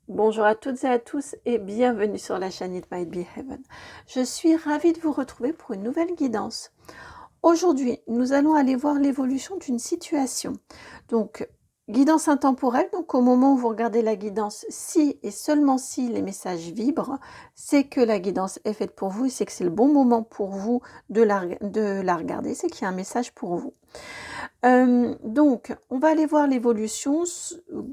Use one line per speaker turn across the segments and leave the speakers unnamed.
Bonjour à toutes et à tous et bienvenue sur la chaîne It Might Be Heaven. Je suis ravie de vous retrouver pour une nouvelle guidance. Aujourd'hui, nous allons aller voir l'évolution d'une situation. Donc, guidance intemporelle, donc au moment où vous regardez la guidance, si et seulement si les messages vibrent, c'est que la guidance est faite pour vous et c'est que c'est le bon moment pour vous de la regarder, c'est qu'il y a un message pour vous. Donc, on va aller voir l'évolution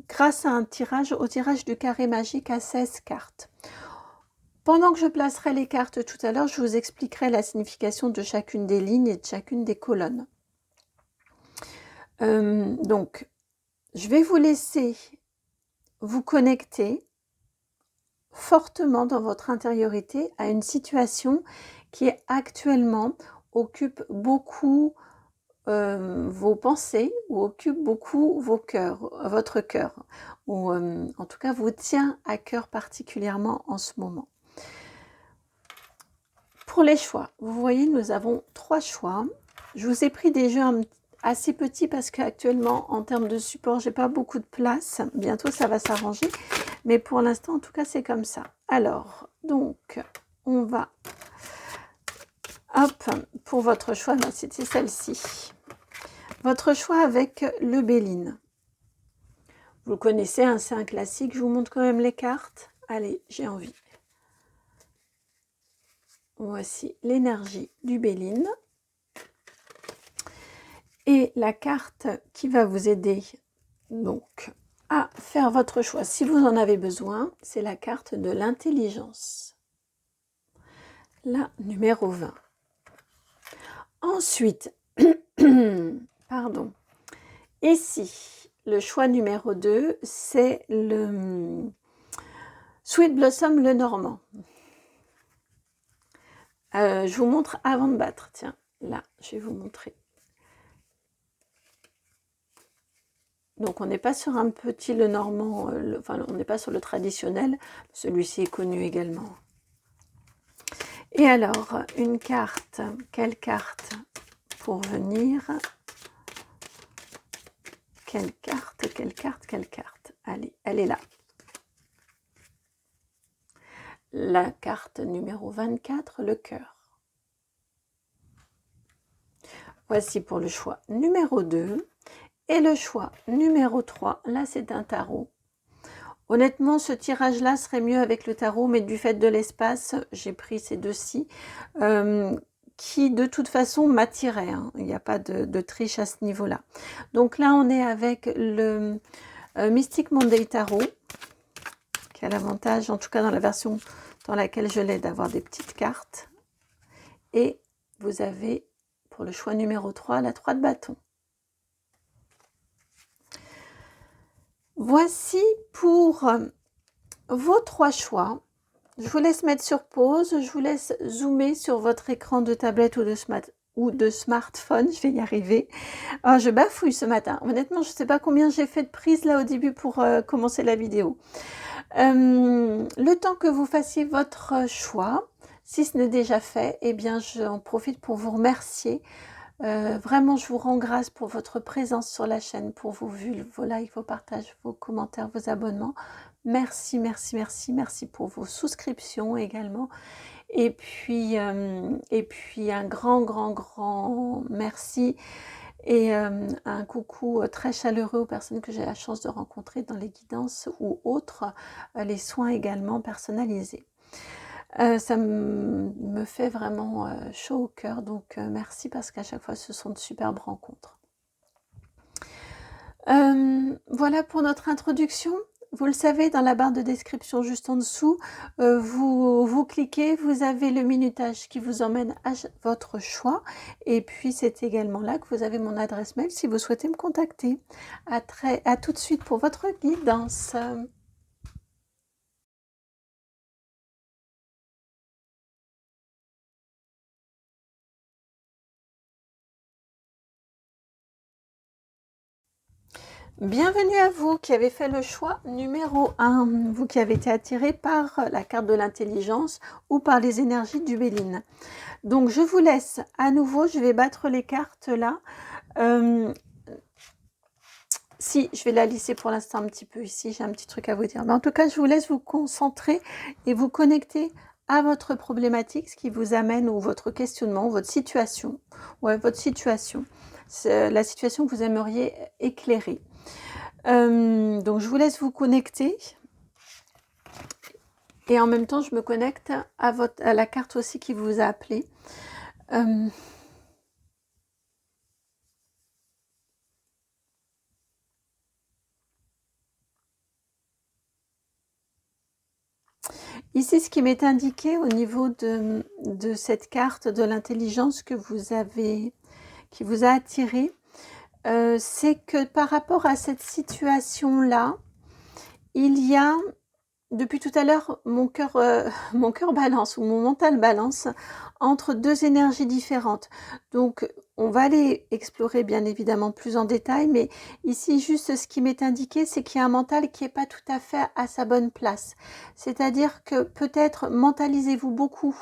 grâce à au tirage du carré magique à 16 cartes. Pendant que je placerai les cartes tout à l'heure, je vous expliquerai la signification de chacune des lignes et de chacune des colonnes. Donc, je vais vous laisser vous connecter fortement dans votre intériorité à une situation qui actuellement occupe beaucoup vos pensées ou occupe beaucoup votre cœur, ou en tout cas vous tient à cœur particulièrement en ce moment. Pour les choix, vous voyez, nous avons 3 choix. Je vous ai pris des jeux assez petits parce qu'actuellement, en termes de support, j'ai pas beaucoup de place. Bientôt, ça va s'arranger. Mais pour l'instant, en tout cas, c'est comme ça. Alors, donc, on va... Hop, pour votre choix, c'était celle-ci. Votre choix avec le Béline. Vous le connaissez, hein, c'est un classique. Je vous montre quand même les cartes. Allez, j'ai envie. Voici l'énergie du Béline. Et la carte qui va vous aider donc à faire votre choix, si vous en avez besoin, c'est la carte de l'intelligence. La numéro 20. Ensuite, pardon, ici, le choix numéro 2, c'est le Sweet Blossom le Normand. Je vous montre avant de battre. Tiens, là, je vais vous montrer. Donc, on n'est pas sur un petit le normand, enfin, on n'est pas sur le traditionnel. Celui-ci est connu également. Et alors, une carte. Quelle carte pour venir? Quelle carte? Quelle carte? Quelle carte? Allez, elle est là. La carte numéro 24, le cœur. Voici pour le choix numéro 2. Et le choix numéro 3, là c'est un tarot. Honnêtement, ce tirage-là serait mieux avec le tarot, mais du fait de l'espace, j'ai pris ces deux-ci, qui de toute façon m'attiraient. Hein. Il n'y a pas de triche à ce niveau-là. Donc là, on est avec le Mystic Monday Tarot, qui a l'avantage, en tout cas dans la version dans laquelle je l'ai, d'avoir des petites cartes. Et vous avez, pour le choix numéro 3, la 3 de bâton. Voici pour vos 3 choix. Je vous laisse mettre sur pause, je vous laisse zoomer sur votre écran de tablette ou de smartphone, je vais y arriver. Oh, je bafouille ce matin. Honnêtement, je ne sais pas combien j'ai fait de prises là au début pour commencer la vidéo. Le temps que vous fassiez votre choix, si ce n'est déjà fait, eh bien, j'en profite pour vous remercier. Vraiment, je vous rends grâce pour votre présence sur la chaîne, pour vos vues, vos likes, vos partages, vos commentaires, vos abonnements. Merci, merci, merci, merci pour vos souscriptions également. Et puis un grand merci et un coucou très chaleureux aux personnes que j'ai la chance de rencontrer dans les guidances ou autres, les soins également personnalisés. Ça me fait vraiment chaud au cœur, donc merci parce qu'à chaque fois ce sont de superbes rencontres. Voilà pour notre introduction. Vous le savez, dans la barre de description juste en dessous, vous cliquez, vous avez le minutage qui vous emmène à votre choix. Et puis, c'est également là que vous avez mon adresse mail si vous souhaitez me contacter. À tout de suite pour votre guidance. Bienvenue à vous qui avez fait le choix numéro 1, vous qui avez été attiré par la carte de l'intelligence ou par les énergies du Béline. Donc je vous laisse à nouveau, je vais battre les cartes là. Si, je vais la laisser pour l'instant un petit peu ici, j'ai un petit truc à vous dire. Mais en tout cas, je vous laisse vous concentrer et vous connecter à votre problématique, ce qui vous amène, ou votre questionnement, ou votre situation. Ouais, votre situation. C'est la situation que vous aimeriez éclairer. Donc, je vous laisse vous connecter. Et en même temps, je me connecte à la carte aussi qui vous a appelé. Ici, ce qui m'est indiqué au niveau de cette carte de l'intelligence que vous avez, qui vous a attiré, c'est que par rapport à cette situation-là, il y a, depuis tout à l'heure, mon cœur balance, ou mon mental balance, entre deux énergies différentes. Donc, on va aller explorer bien évidemment plus en détail, mais ici, juste ce qui m'est indiqué, c'est qu'il y a un mental qui n'est pas tout à fait à sa bonne place. C'est-à-dire que peut-être mentalisez-vous beaucoup,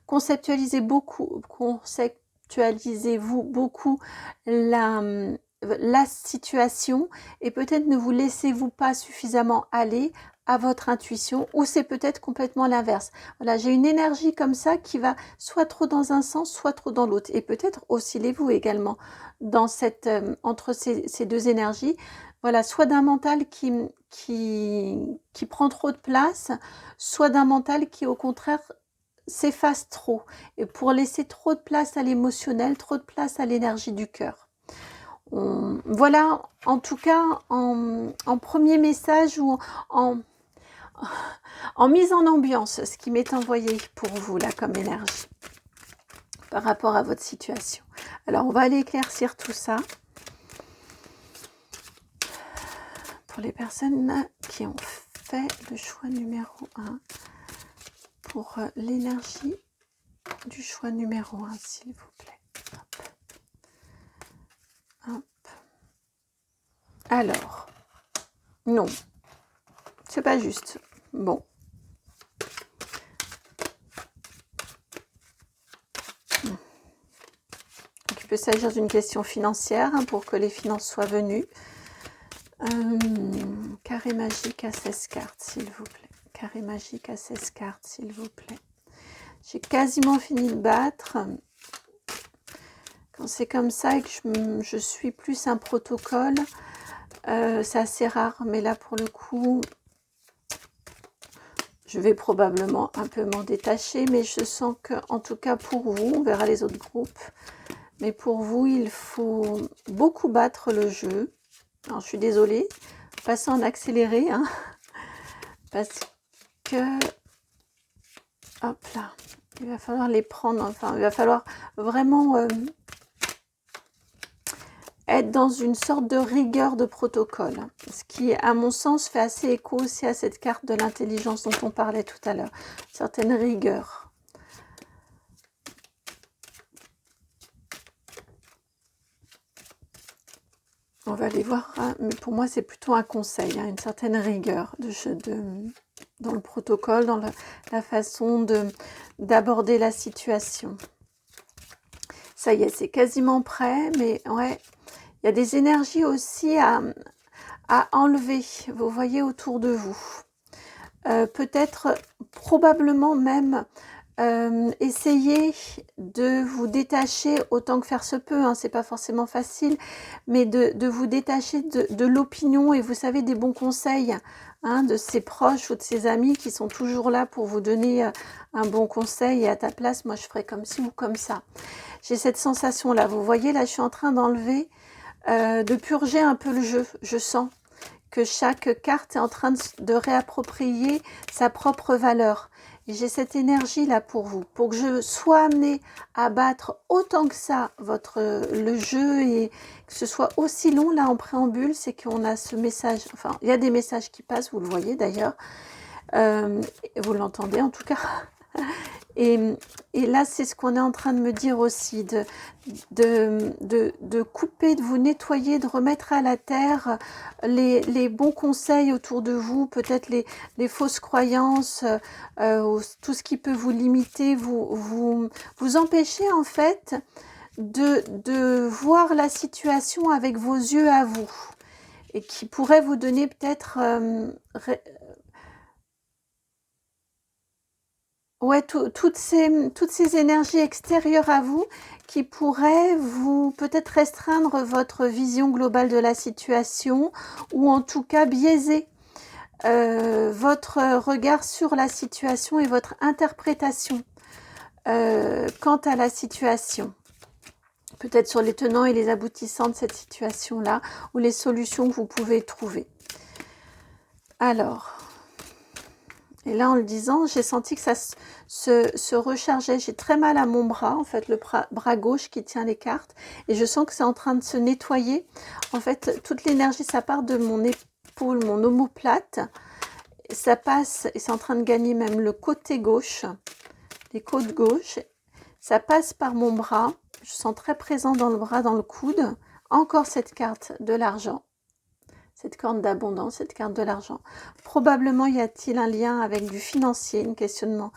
conceptualisez-vous beaucoup la situation, et peut-être ne vous laissez-vous pas suffisamment aller à votre intuition, ou c'est peut-être complètement l'inverse. Voilà, j'ai une énergie comme ça qui va soit trop dans un sens, soit trop dans l'autre. Et peut-être oscillez-vous également dans entre ces deux énergies. Voilà, soit d'un mental qui prend trop de place, soit d'un mental qui, au contraire, s'efface trop. Et pour laisser trop de place à l'émotionnel, trop de place à l'énergie du cœur. Voilà, en tout cas, en premier message, ou en mise en ambiance, ce qui m'est envoyé pour vous là comme énergie par rapport à votre situation. Alors, on va aller éclaircir tout ça pour les personnes qui ont fait le choix numéro 1, pour l'énergie du choix numéro 1, s'il vous plaît. Hop. Hop. Alors, non, c'est pas juste. Bon. Il peut s'agir d'une question financière, pour que les finances soient venues. Carré magique à 16 cartes, s'il vous plaît. Carré magique à 16 cartes, s'il vous plaît. J'ai quasiment fini de battre. Quand c'est comme ça et que je suis plus un protocole, c'est assez rare. Mais là, pour le coup, je vais probablement un peu m'en détacher. Mais je sens que, en tout cas pour vous, on verra les autres groupes. Mais pour vous, il faut beaucoup battre le jeu. Alors, je suis désolée, passer en accéléré, hein, parce que, hop là, il va falloir les prendre, enfin, il va falloir vraiment être dans une sorte de rigueur de protocole, ce qui, à mon sens, fait assez écho aussi à cette carte de l'intelligence dont on parlait tout à l'heure, certaine rigueur. On va aller voir, hein, mais pour moi, c'est plutôt un conseil, hein, une certaine rigueur dans le protocole, dans la façon d'aborder la situation. Ça y est, c'est quasiment prêt, mais ouais, il y a des énergies aussi à enlever, vous voyez, autour de vous. Peut-être, probablement même, essayez de vous détacher autant que faire se peut, hein, c'est pas forcément facile, mais de vous détacher de l'opinion, et vous savez, des bons conseils, hein, de ses proches ou de ses amis qui sont toujours là pour vous donner un bon conseil, et à ta place, moi je ferais comme ci ou comme ça. J'ai cette sensation là, vous voyez, là je suis en train d'enlever, de purger un peu le jeu. Je sens que chaque carte est en train de réapproprier sa propre valeur. Et j'ai cette énergie-là pour vous, pour que je sois amenée à battre autant que ça le jeu, et que ce soit aussi long là en préambule, c'est qu'on a ce message, enfin il y a des messages qui passent, vous le voyez d'ailleurs, vous l'entendez en tout cas. Et là, c'est ce qu'on est en train de me dire aussi, de couper, de vous nettoyer, de remettre à la terre les bons conseils autour de vous, peut-être les fausses croyances, tout ce qui peut vous limiter, vous empêcher en fait de voir la situation avec vos yeux à vous. et qui pourrait vous donner peut-être ouais, toutes ces énergies extérieures à vous qui pourraient vous peut-être restreindre votre vision globale de la situation ou en tout cas biaiser votre regard sur la situation et votre interprétation quant à la situation. Peut-être sur les tenants et les aboutissants de cette situation-là ou les solutions que vous pouvez trouver. Alors, et là en le disant, j'ai senti que ça se rechargeait. J'ai très mal à mon bras, en fait, le bras gauche qui tient les cartes. Et je sens que c'est en train de se nettoyer. En fait, toute l'énergie, ça part de mon épaule, mon omoplate. Ça passe, et c'est en train de gagner même le côté gauche, les côtes gauches. Ça passe par mon bras. Je sens très présent dans le bras, dans le coude. Encore cette carte de l'argent. Cette carte d'abondance, cette carte de l'argent. Probablement y a-t-il un lien avec du financier, un questionnement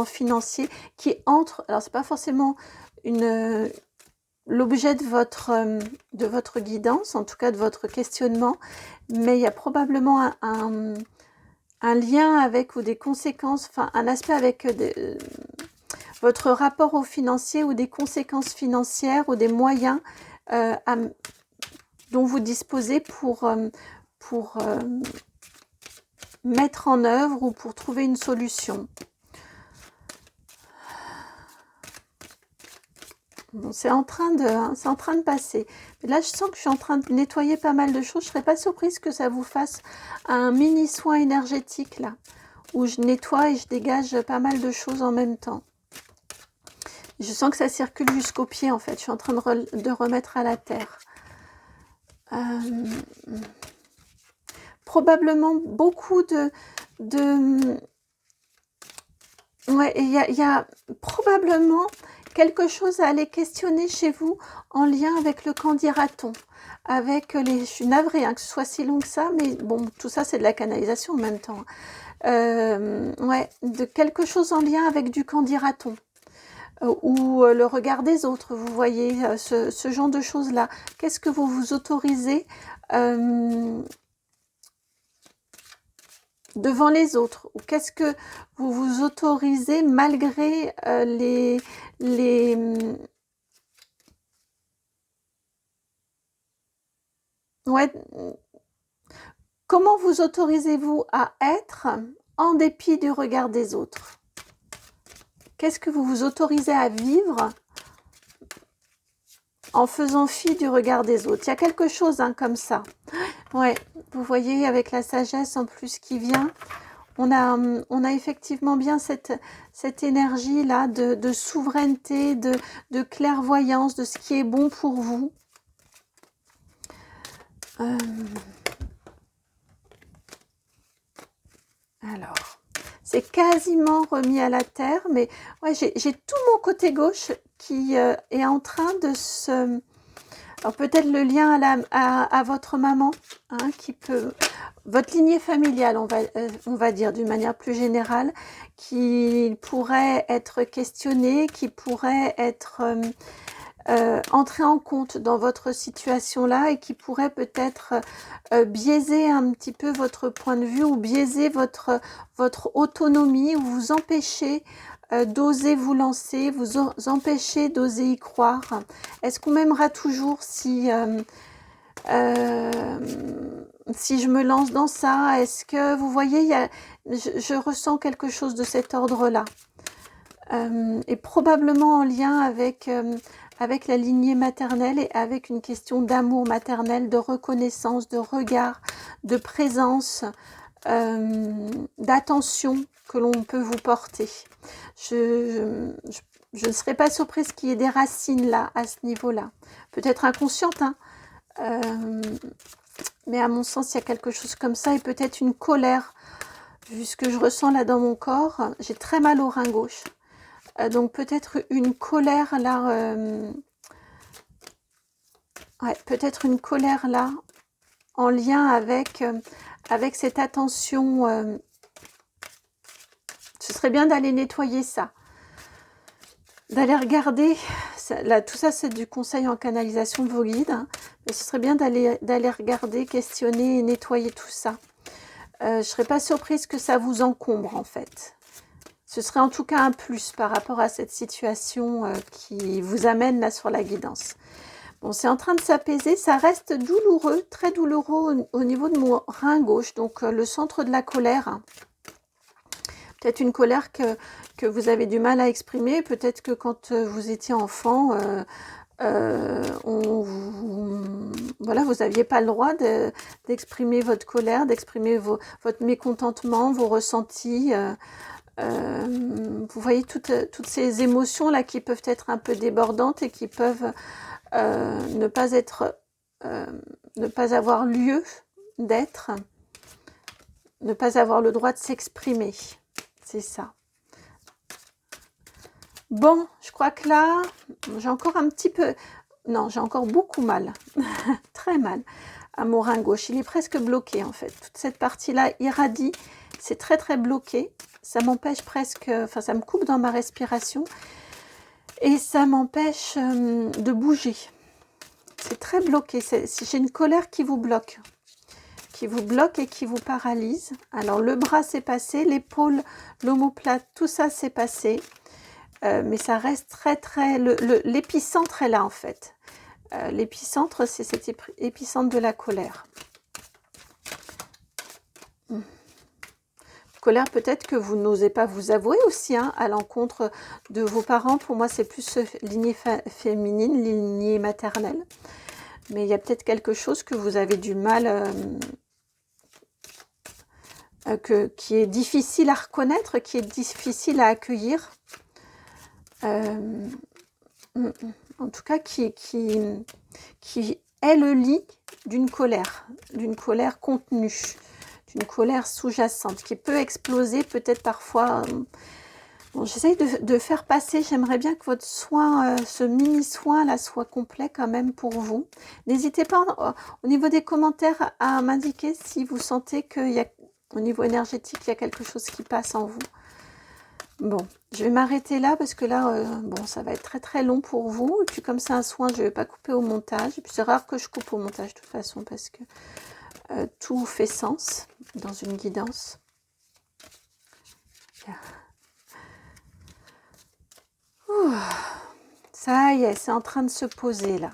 financier qui entre. Alors c'est pas forcément l'objet de votre guidance, en tout cas de votre questionnement, mais il y a probablement un lien avec ou des conséquences, enfin un aspect avec votre rapport au financier ou des conséquences financières ou des moyens dont vous disposez pour mettre en œuvre ou pour trouver une solution. Bon, c'est en train de passer. Mais là, je sens que je suis en train de nettoyer pas mal de choses. Je ne serais pas surprise que ça vous fasse un mini soin énergétique là, où je nettoie et je dégage pas mal de choses en même temps. Je sens que ça circule jusqu'aux pieds en fait. Je suis en train de remettre à la terre. Probablement beaucoup ouais, il y a probablement quelque chose à aller questionner chez vous en lien avec le qu'en dira-t-on, avec je suis navrée que ce soit si long que ça, mais bon, tout ça c'est de la canalisation en même temps. Ouais, de quelque chose en lien avec du qu'en dira-t-on. Ou le regard des autres, vous voyez, ce genre de choses-là. Qu'est-ce que vous vous autorisez devant les autres, ou qu'est-ce que vous vous autorisez malgré ouais, comment vous autorisez-vous à être en dépit du regard des autres? Qu'est-ce que vous vous autorisez à vivre en faisant fi du regard des autres? Il y a quelque chose comme ça. Ouais, vous voyez avec la sagesse en plus qui vient, on a effectivement bien cette énergie-là de souveraineté, de clairvoyance, de ce qui est bon pour vous. Alors, c'est quasiment remis à la terre, mais ouais, j'ai tout mon côté gauche qui est en train de se... Alors peut-être le lien à votre maman, qui peut... Votre lignée familiale, on va dire d'une manière plus générale, qui pourrait être questionnée, qui pourrait être entrée en compte dans votre situation-là et qui pourrait peut-être biaiser un petit peu votre point de vue ou biaiser votre autonomie ou vous empêcher d'oser vous lancer, vous empêcher d'oser y croire. Est-ce qu'on m'aimera toujours si je me lance dans ça? Est-ce que vous voyez, je ressens quelque chose de cet ordre-là, et probablement en lien avec la lignée maternelle et avec une question d'amour maternel, de reconnaissance, de regard, de présence, d'attention que l'on peut vous porter. Je ne serais pas surprise qu'il y ait des racines là, à ce niveau-là. Peut-être inconsciente, mais à mon sens, il y a quelque chose comme ça et peut-être une colère, vu ce que je ressens là dans mon corps. J'ai très mal au rein gauche. Donc peut-être une colère là, ouais, peut-être une colère là, en lien avec cette attention. Ce serait bien d'aller nettoyer ça, d'aller regarder Là, tout ça, c'est du conseil en canalisation de vos guides. Hein. Mais ce serait bien d'aller regarder, questionner et nettoyer tout ça. Je ne serais pas surprise que ça vous encombre, en fait. Ce serait en tout cas un plus par rapport à cette situation qui vous amène là sur la guidance. Bon, c'est en train de s'apaiser. Ça reste douloureux, très douloureux au niveau de mon rein gauche, donc le centre de la colère. Peut-être une colère que vous avez du mal à exprimer. Peut-être que quand vous étiez enfant, voilà, vous n'aviez pas le droit d'exprimer votre colère, d'exprimer votre mécontentement, vos ressentis. Vous voyez toutes ces émotions-là qui peuvent être un peu débordantes et qui peuvent ne pas avoir lieu d'être, ne pas avoir le droit de s'exprimer. C'est ça. Bon, je crois que là, j'ai encore un petit peu... Non, j'ai encore beaucoup mal. Très mal à mon rein gauche. Il est presque bloqué, en fait. Toute cette partie-là irradie. C'est très, très bloqué. Ça m'empêche presque... Enfin, ça me coupe dans ma respiration. Et ça m'empêche de bouger. C'est très bloqué. J'ai une colère qui vous bloque. Qui vous bloque et qui vous paralyse. Alors, le bras s'est passé. L'épaule, l'omoplate, tout ça s'est passé. Mais ça reste très très... L'épicentre est là en fait. L'épicentre, c'est cet épicentre de la colère. Colère peut-être que vous n'osez pas vous avouer aussi hein, à l'encontre de vos parents. Pour moi, c'est plus lignée féminine, lignée maternelle. Mais il y a peut-être quelque chose que vous avez du mal... qui est difficile à reconnaître, qui est difficile à accueillir. En tout cas, qui est le lit d'une colère contenue, d'une colère sous-jacente, qui peut exploser peut-être parfois. Bon, j'essaye de faire passer, j'aimerais bien que votre soin, ce mini-soin là, soit complet quand même pour vous. N'hésitez pas au niveau des commentaires à m'indiquer si vous sentez qu'il y a, au niveau énergétique, il y a quelque chose qui passe en vous. Bon, je vais m'arrêter là parce que là, bon, ça va être très très long pour vous. Et puis comme c'est un soin, je ne vais pas couper au montage. Et puis c'est rare que je coupe au montage de toute façon parce que tout fait sens dans une guidance. Ouh, ça y est, c'est en train de se poser là.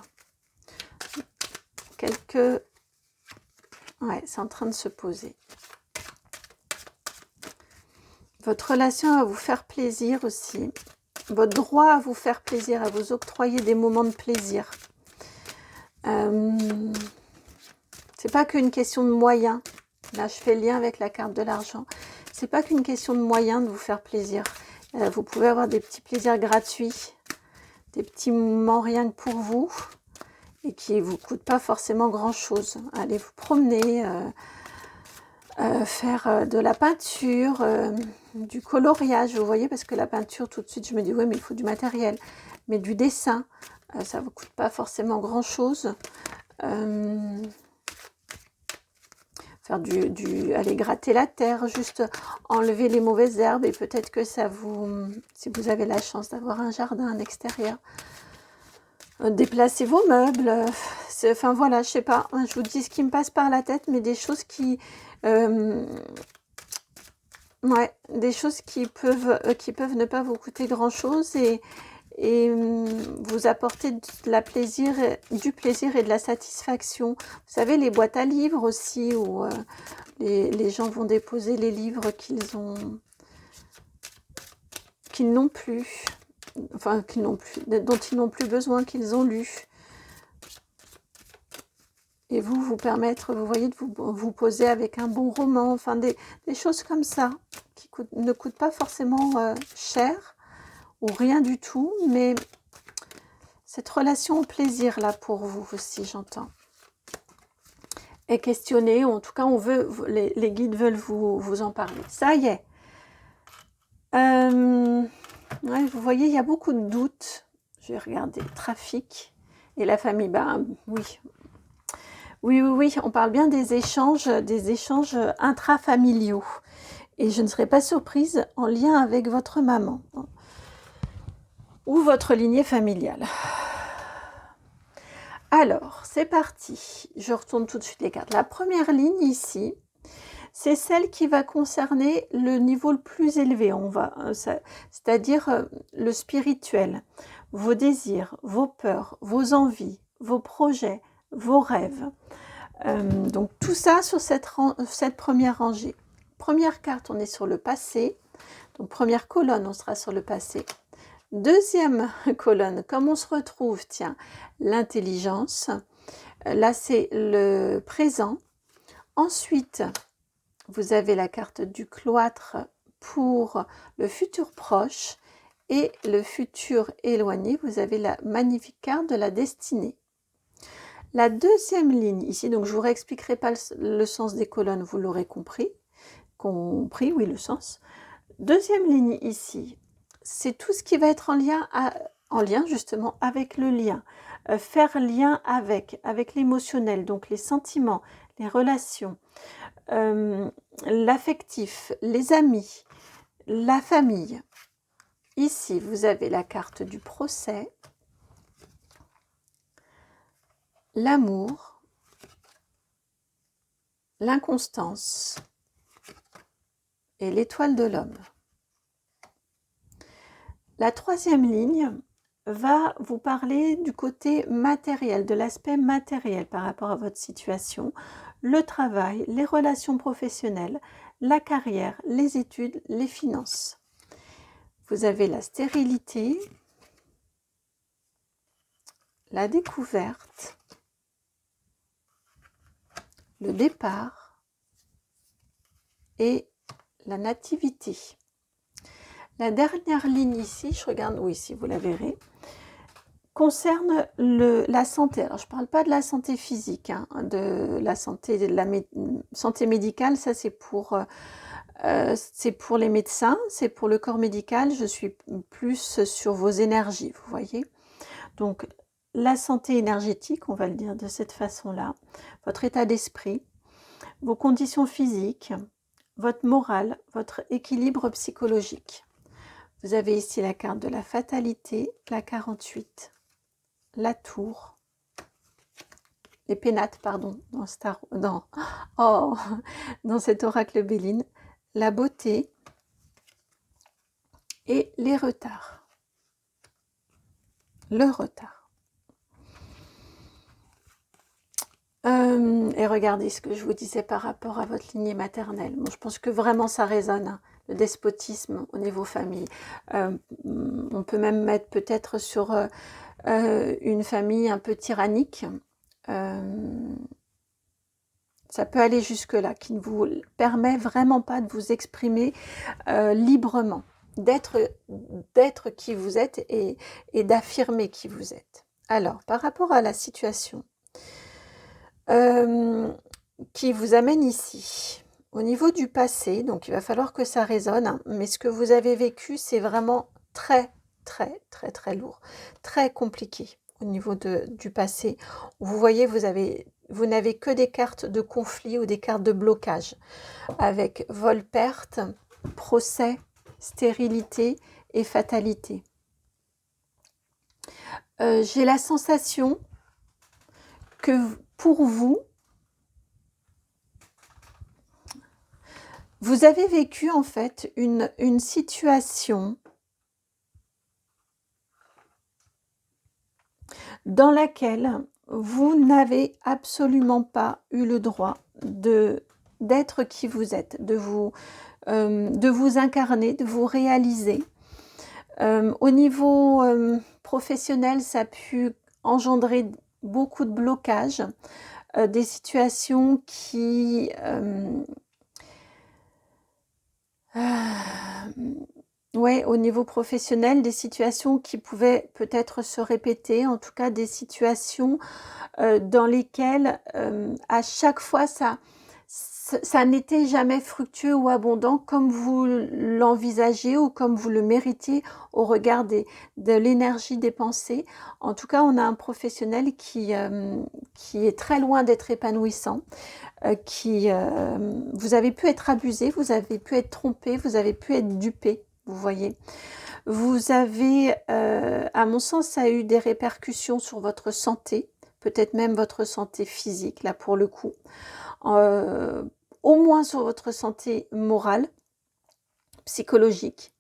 Ouais, c'est en train de se poser. Votre relation va vous faire plaisir aussi. Votre droit à vous faire plaisir, à vous octroyer des moments de plaisir. C'est pas qu'une question de moyens. Là, je fais le lien avec la carte de l'argent. C'est pas qu'une question de moyens de vous faire plaisir. Vous pouvez avoir des petits plaisirs gratuits, des petits moments rien que pour vous et qui ne vous coûtent pas forcément grand-chose. Allez vous promener, faire de la peinture, du coloriage, vous voyez, parce que la peinture, tout de suite, je me dis, oui, mais il faut du matériel. Mais du dessin, ça ne vous coûte pas forcément grand-chose. Faire aller gratter la terre, juste enlever les mauvaises herbes et peut-être que ça vous, si vous avez la chance d'avoir un jardin, un extérieur, déplacer vos meubles, enfin voilà, je sais pas, je vous dis ce qui me passe par la tête, mais des choses qui, ouais, des choses qui peuvent ne pas vous coûter grand chose et vous apporter du plaisir et de la satisfaction. Vous savez, les boîtes à livres aussi, où les gens vont déposer les livres qu'ils n'ont plus, enfin dont ils n'ont plus besoin, qu'ils ont lus. Et vous permettre, vous voyez, de vous poser avec un bon roman, enfin des choses comme ça, qui ne coûtent pas forcément cher, ou rien du tout, mais cette relation au plaisir là pour vous aussi, j'entends, est questionnée, ou en tout cas on veut, les guides veulent vous en parler. Ça y est, ouais, vous voyez, il y a beaucoup de doutes. Je vais regarder trafic et la famille. Ben oui, on parle bien des échanges intrafamiliaux, et je ne serais pas surprise en lien avec votre maman. ou votre lignée familiale. Alors, c'est parti. Je retourne tout de suite les cartes. La première ligne ici, c'est celle qui va concerner le niveau le plus élevé, c'est-à-dire le spirituel, vos désirs, vos peurs, vos envies, vos projets, vos rêves. Donc tout ça sur cette première rangée. Première carte, on est sur le passé. Donc première colonne, on sera sur le passé. Deuxième colonne, comme on se retrouve, tiens, l'intelligence. Là, c'est le présent. Ensuite, vous avez la carte du cloître pour le futur proche et le futur éloigné. Vous avez la magnifique carte de la destinée. La deuxième ligne ici, donc je ne vous réexpliquerai pas le sens des colonnes, vous l'aurez compris. Oui, le sens. Deuxième ligne ici, c'est tout ce qui va être en lien justement avec le lien. Faire lien avec l'émotionnel, donc les sentiments, les relations, l'affectif, les amis, la famille. Ici, vous avez la carte du procès, l'amour, l'inconstance et l'étoile de l'homme. La troisième ligne va vous parler du côté matériel, de l'aspect matériel par rapport à votre situation, le travail, les relations professionnelles, la carrière, les études, les finances. Vous avez la stérilité, la découverte, le départ et la nativité. La dernière ligne ici, je regarde, oui, ici vous la verrez, concerne la santé. Alors, je ne parle pas de la santé physique, hein, de la santé, santé médicale, ça c'est pour les médecins, c'est pour le corps médical, je suis plus sur vos énergies, vous voyez. Donc, la santé énergétique, on va le dire de cette façon-là, votre état d'esprit, vos conditions physiques, votre morale, votre équilibre psychologique. Vous avez ici la carte de la fatalité, la 48, la tour, les pénates, pardon, dans cet oracle Béline, la beauté et les retards. Le retard. Et regardez ce que je vous disais par rapport à votre lignée maternelle. Bon, je pense que vraiment ça résonne, hein, le despotisme au niveau famille. On peut même mettre peut-être sur une famille un peu tyrannique. Ça peut aller jusque-là, qui ne vous permet vraiment pas de vous exprimer librement, d'être qui vous êtes et d'affirmer qui vous êtes. Alors, par rapport à la situation qui vous amène ici, au niveau du passé, donc il va falloir que ça résonne, hein, mais ce que vous avez vécu, c'est vraiment très, très, très, très lourd, très compliqué au niveau du passé. Vous voyez, vous n'avez que des cartes de conflit ou des cartes de blocage, avec vol-perte, procès, stérilité et fatalité. J'ai la sensation que pour vous, vous avez vécu en fait une situation dans laquelle vous n'avez absolument pas eu le droit d'être qui vous êtes, de vous incarner, de vous réaliser. Au niveau professionnel, ça a pu engendrer beaucoup de blocages, des situations qui... ouais, au niveau professionnel, des situations qui pouvaient peut-être se répéter, en tout cas des situations dans lesquelles à chaque fois ça n'était jamais fructueux ou abondant comme vous l'envisagez ou comme vous le méritiez au regard de l'énergie dépensée. En tout cas, on a un professionnel qui est très loin d'être épanouissant, vous avez pu être abusé, vous avez pu être trompé, vous avez pu être dupé vous voyez. Vous avez, à mon sens, ça a eu des répercussions sur votre santé, peut-être même votre santé physique, là, pour le coup. Heu, Au moins sur votre santé morale, psychologique,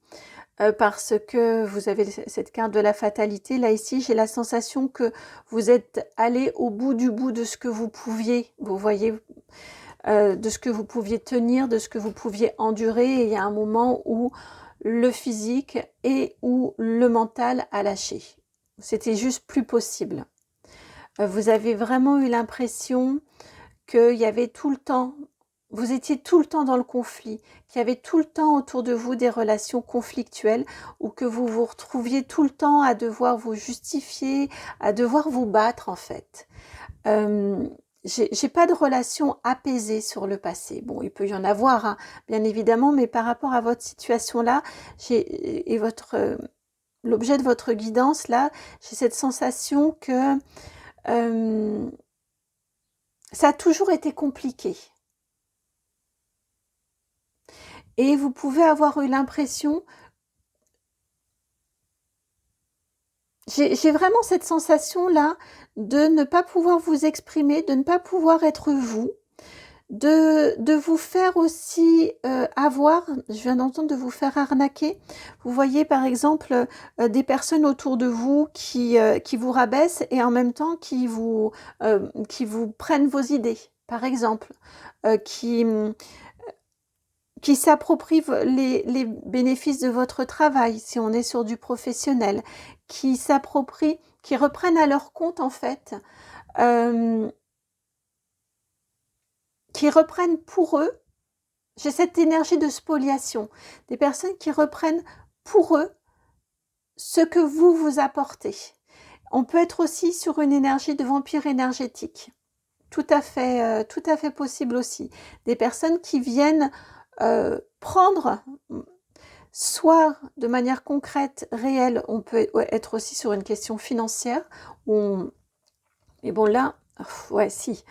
parce que vous avez cette carte de la fatalité. Là, ici, j'ai la sensation que vous êtes allé au bout de ce que vous pouviez, vous voyez, de ce que vous pouviez tenir, de ce que vous pouviez endurer. Et il y a un moment où le physique et où le mental a lâché. C'était juste plus possible. Vous avez vraiment eu l'impression qu'il y avait tout le temps, vous étiez tout le temps dans le conflit, qu'il y avait tout le temps autour de vous des relations conflictuelles ou que vous vous retrouviez tout le temps à devoir vous justifier, à devoir vous battre en fait. J'ai pas de relation apaisée sur le passé. Bon, il peut y en avoir, hein, bien évidemment, mais par rapport à votre situation là, et votre l'objet de votre guidance là, j'ai cette sensation que ça a toujours été compliqué. Et vous pouvez avoir eu l'impression, j'ai vraiment cette sensation-là de ne pas pouvoir vous exprimer, de ne pas pouvoir être vous, de vous faire aussi avoir, je viens d'entendre, de vous faire arnaquer. Vous voyez par exemple des personnes autour de vous qui vous rabaissent et en même temps qui vous prennent vos idées, par exemple, euh, qui, qui s'approprient les bénéfices de votre travail, si on est sur du professionnel, qui s'approprient, qui reprennent à leur compte en fait, euh, qui reprennent pour eux, j'ai cette énergie de spoliation, des personnes qui reprennent pour eux ce que vous vous apportez. On peut être aussi sur une énergie de vampire énergétique, tout à fait possible aussi. Des personnes qui viennent prendre, soit de manière concrète, réelle, on peut être aussi sur une question financière, et bon là, ouais si,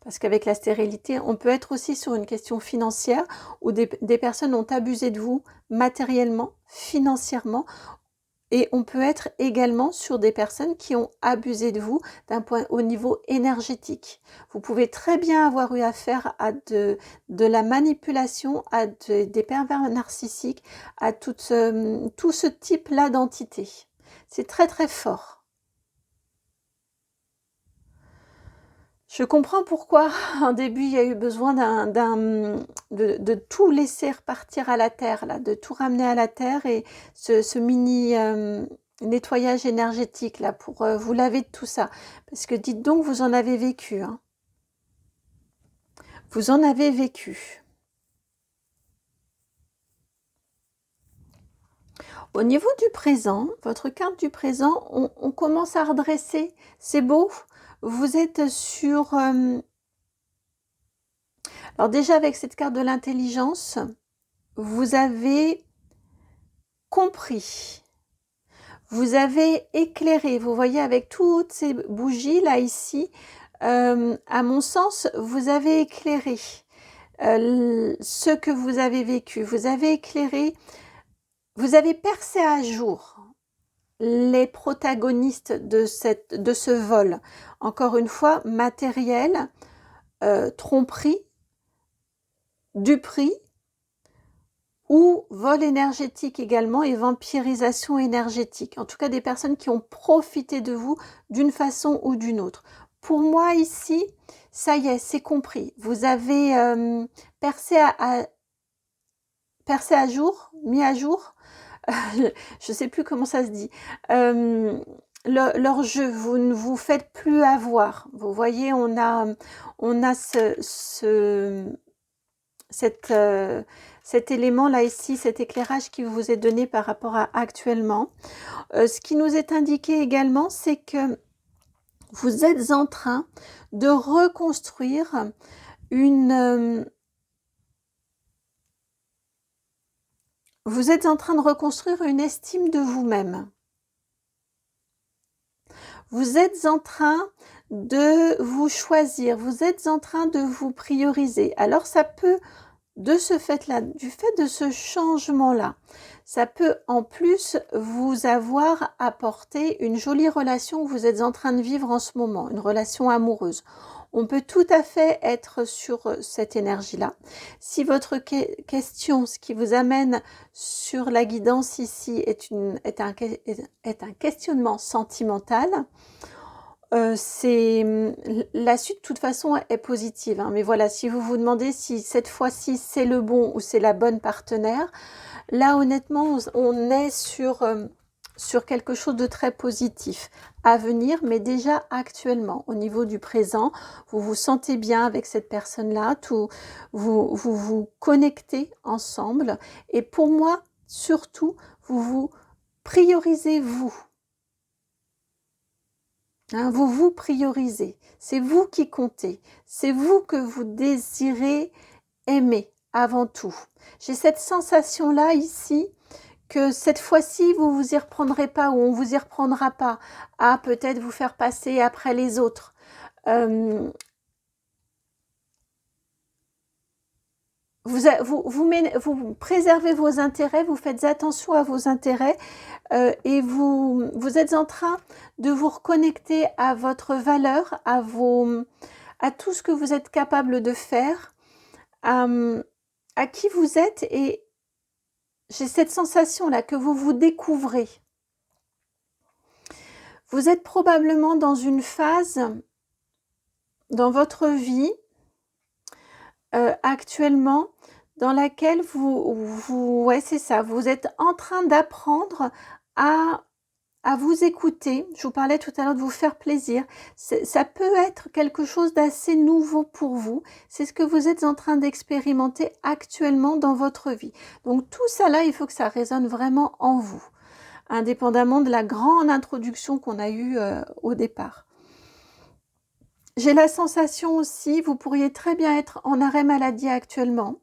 parce qu'avec la stérilité, on peut être aussi sur une question financière où des personnes ont abusé de vous matériellement, financièrement, et on peut être également sur des personnes qui ont abusé de vous d'un point au niveau énergétique. Vous pouvez très bien avoir eu affaire à de la manipulation, à des pervers narcissiques, à tout ce type-là d'entité. C'est très très fort. Je comprends pourquoi, en début, il y a eu besoin de tout laisser repartir à la terre, là, de tout ramener à la terre et ce mini nettoyage énergétique, là, pour vous laver de tout ça. Parce que dites donc, vous en avez vécu, hein. Vous en avez vécu. Au niveau du présent, votre carte du présent, on commence à redresser. C'est beau. Vous êtes sur... alors déjà, avec cette carte de l'intelligence, vous avez compris, vous avez éclairé, vous voyez avec toutes ces bougies là ici, à mon sens, vous avez éclairé ce que vous avez vécu, vous avez éclairé, vous avez percé à jour les protagonistes de ce vol. Encore une fois, matériel, tromperie, duperie, ou vol énergétique également et vampirisation énergétique. En tout cas, des personnes qui ont profité de vous d'une façon ou d'une autre. Pour moi, ici, ça y est, c'est compris. Vous avez percé à jour, mis à jour, je ne sais plus comment ça se dit, leur jeu, vous ne vous faites plus avoir. Vous voyez, on a cet élément là ici, cet éclairage qui vous est donné par rapport à actuellement. Ce qui nous est indiqué également, c'est que vous êtes en train de reconstruire vous êtes en train de reconstruire une estime de vous-même. Vous êtes en train de vous choisir, vous êtes en train de vous prioriser. Alors ça peut de ce fait-là, du fait de ce changement-là, ça peut en plus vous avoir apporté une jolie relation que vous êtes en train de vivre en ce moment, une relation amoureuse. On peut tout à fait être sur cette énergie-là. Si votre question, ce qui vous amène sur la guidance ici est un questionnement sentimental, la suite de toute façon est positive, hein. Mais voilà, si vous vous demandez si cette fois-ci c'est le bon ou c'est la bonne partenaire, là honnêtement on est sur quelque chose de très positif à venir, mais déjà actuellement au niveau du présent, vous vous sentez bien avec cette personne-là, vous connectez ensemble, et pour moi surtout vous priorisez vous. Hein, vous vous priorisez, c'est vous qui comptez, c'est vous que vous désirez aimer avant tout. J'ai cette sensation-là ici que cette fois-ci, vous vous y reprendrez pas ou on vous y reprendra pas à peut-être vous faire passer après les autres. Vous préservez vos intérêts, vous faites attention à vos intérêts, et vous êtes en train de vous reconnecter à votre valeur, à tout ce que vous êtes capable de faire, à qui vous êtes, et j'ai cette sensation-là que vous vous découvrez. Vous êtes probablement dans une phase dans votre vie actuellement dans laquelle ouais, c'est ça, vous êtes en train d'apprendre à vous écouter. Je vous parlais tout à l'heure de vous faire plaisir. Ça peut être quelque chose d'assez nouveau pour vous. C'est ce que vous êtes en train d'expérimenter actuellement dans votre vie. Donc tout ça là, il faut que ça résonne vraiment en vous, indépendamment de la grande introduction qu'on a eue au départ. J'ai la sensation aussi, vous pourriez très bien être en arrêt maladie actuellement,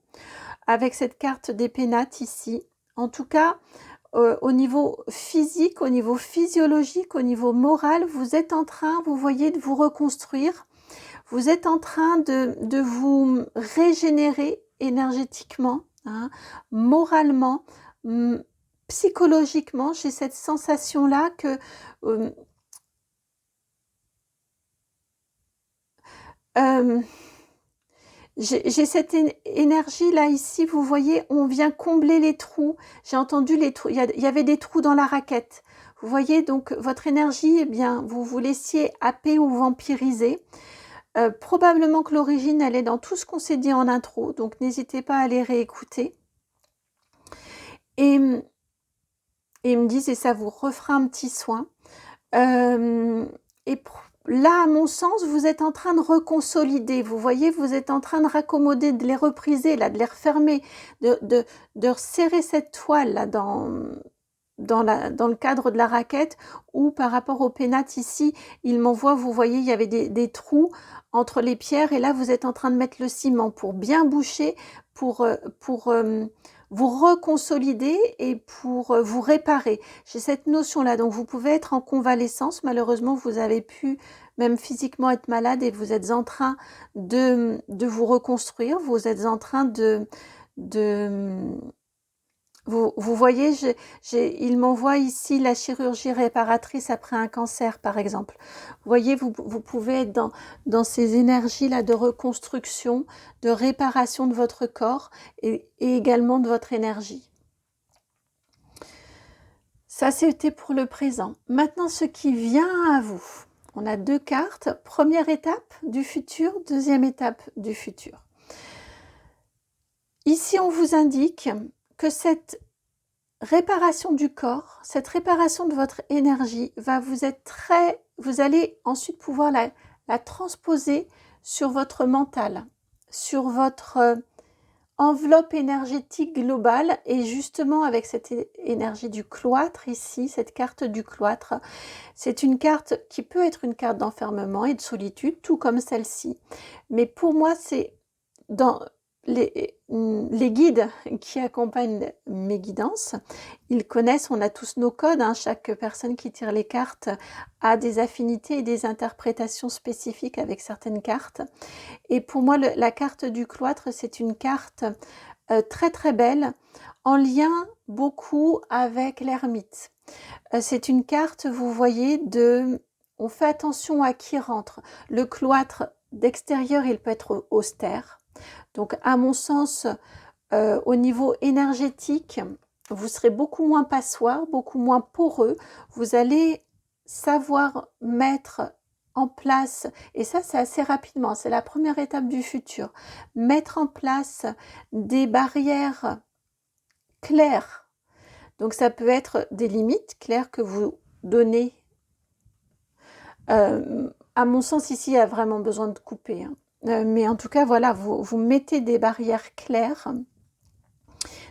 avec cette carte des pénates ici. En tout cas, au niveau physique, au niveau physiologique, au niveau moral, vous êtes en train, vous voyez, de vous reconstruire. Vous êtes en train de vous régénérer énergétiquement, hein, moralement, psychologiquement. J'ai cette sensation-là que j'ai cette énergie là ici, vous voyez, on vient combler les trous. J'ai entendu les trous, il y avait des trous dans la raquette. Vous voyez, donc votre énergie, eh bien, vous vous laissiez happer ou vampiriser. Probablement que l'origine, elle est dans tout ce qu'on s'est dit en intro, donc n'hésitez pas à les réécouter. Et ils me disent, et ça vous refera un petit soin. Et là, à mon sens, vous êtes en train de reconsolider. Vous voyez, vous êtes en train de raccommoder, de les repriser, là, de les refermer, de resserrer cette toile là dans le cadre de la raquette, ou par rapport au pénate ici, il m'envoie, vous voyez, il y avait des trous entre les pierres, et là, vous êtes en train de mettre le ciment pour bien boucher, pour vous reconsolider et pour vous réparer. J'ai cette notion-là, donc vous pouvez être en convalescence, malheureusement, vous avez pu même physiquement être malade et vous êtes en train de vous reconstruire, vous êtes en train vous voyez, il m'envoie ici la chirurgie réparatrice après un cancer, par exemple. Vous voyez, vous pouvez être dans ces énergies-là de reconstruction, de réparation de votre corps et également de votre énergie. Ça, c'était pour le présent. Maintenant, ce qui vient à vous. On a 2 cartes. Première étape du futur, deuxième étape du futur. Ici, on vous indique que cette réparation du corps, cette réparation de votre énergie vous allez ensuite pouvoir la transposer sur votre mental, sur votre enveloppe énergétique globale, et justement avec cette énergie du cloître ici, cette carte du cloître, c'est une carte qui peut être une carte d'enfermement et de solitude, tout comme celle-ci. Mais pour moi, c'est les guides qui accompagnent mes guidances, ils connaissent, on a tous nos codes, hein, chaque personne qui tire les cartes a des affinités et des interprétations spécifiques avec certaines cartes. Et pour moi, la carte du cloître, c'est une carte très très belle, en lien beaucoup avec l'ermite. C'est une carte, vous voyez, on fait attention à qui rentre. Le cloître d'extérieur, il peut être austère. Donc, à mon sens, au niveau énergétique, vous serez beaucoup moins passoire, beaucoup moins poreux. Vous allez savoir mettre en place, et ça c'est assez rapidement, c'est la première étape du futur, mettre en place des barrières claires. Donc ça peut être des limites claires que vous donnez. À mon sens, ici, il y a vraiment besoin de couper, hein. Mais en tout cas, voilà, vous mettez des barrières claires,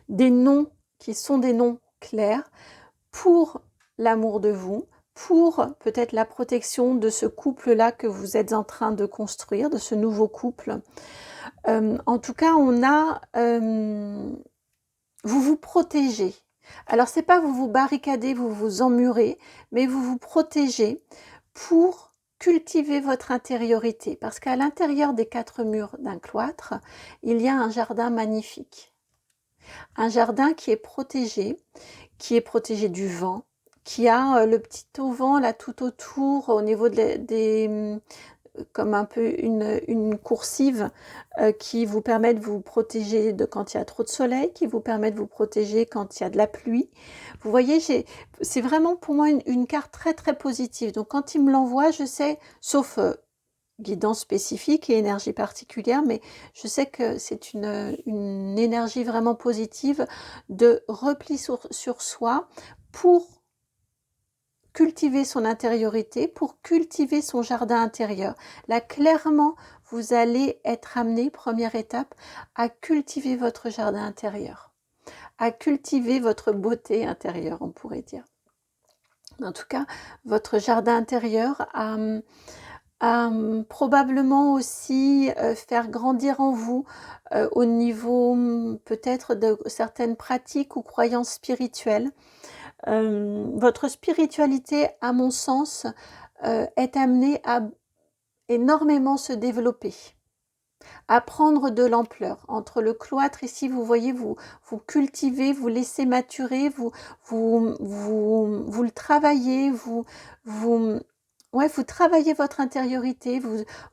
des noms qui sont des noms clairs pour l'amour de vous, pour peut-être la protection de ce couple-là que vous êtes en train de construire, de ce nouveau couple. En tout cas, vous vous protégez. Alors, c'est pas vous vous barricadez, vous vous emmurez, mais vous vous protégez pour cultiver votre intériorité. Parce qu'à l'intérieur des 4 murs d'un cloître, il y a un jardin magnifique. Un jardin qui est protégé du vent, qui a le petit auvent là tout autour au niveau comme un peu une coursive qui vous permet de vous protéger quand il y a trop de soleil, qui vous permet de vous protéger quand il y a de la pluie. Vous voyez, c'est vraiment pour moi une carte très très positive. Donc quand il me l'envoie, je sais, sauf guidance spécifique et énergie particulière, mais je sais que c'est une énergie vraiment positive de repli sur soi pour cultiver son intériorité, pour cultiver son jardin intérieur. Là, clairement, vous allez être amené, première étape, à cultiver votre jardin intérieur, à cultiver votre beauté intérieure, on pourrait dire. En tout cas, votre jardin intérieur probablement aussi faire grandir en vous au niveau peut-être de certaines pratiques ou croyances spirituelles. Votre spiritualité, à mon sens, est amenée à énormément se développer, à prendre de l'ampleur. Entre le cloître, ici, vous voyez, vous cultivez, vous laissez maturer, vous le travaillez, vous travaillez votre intériorité,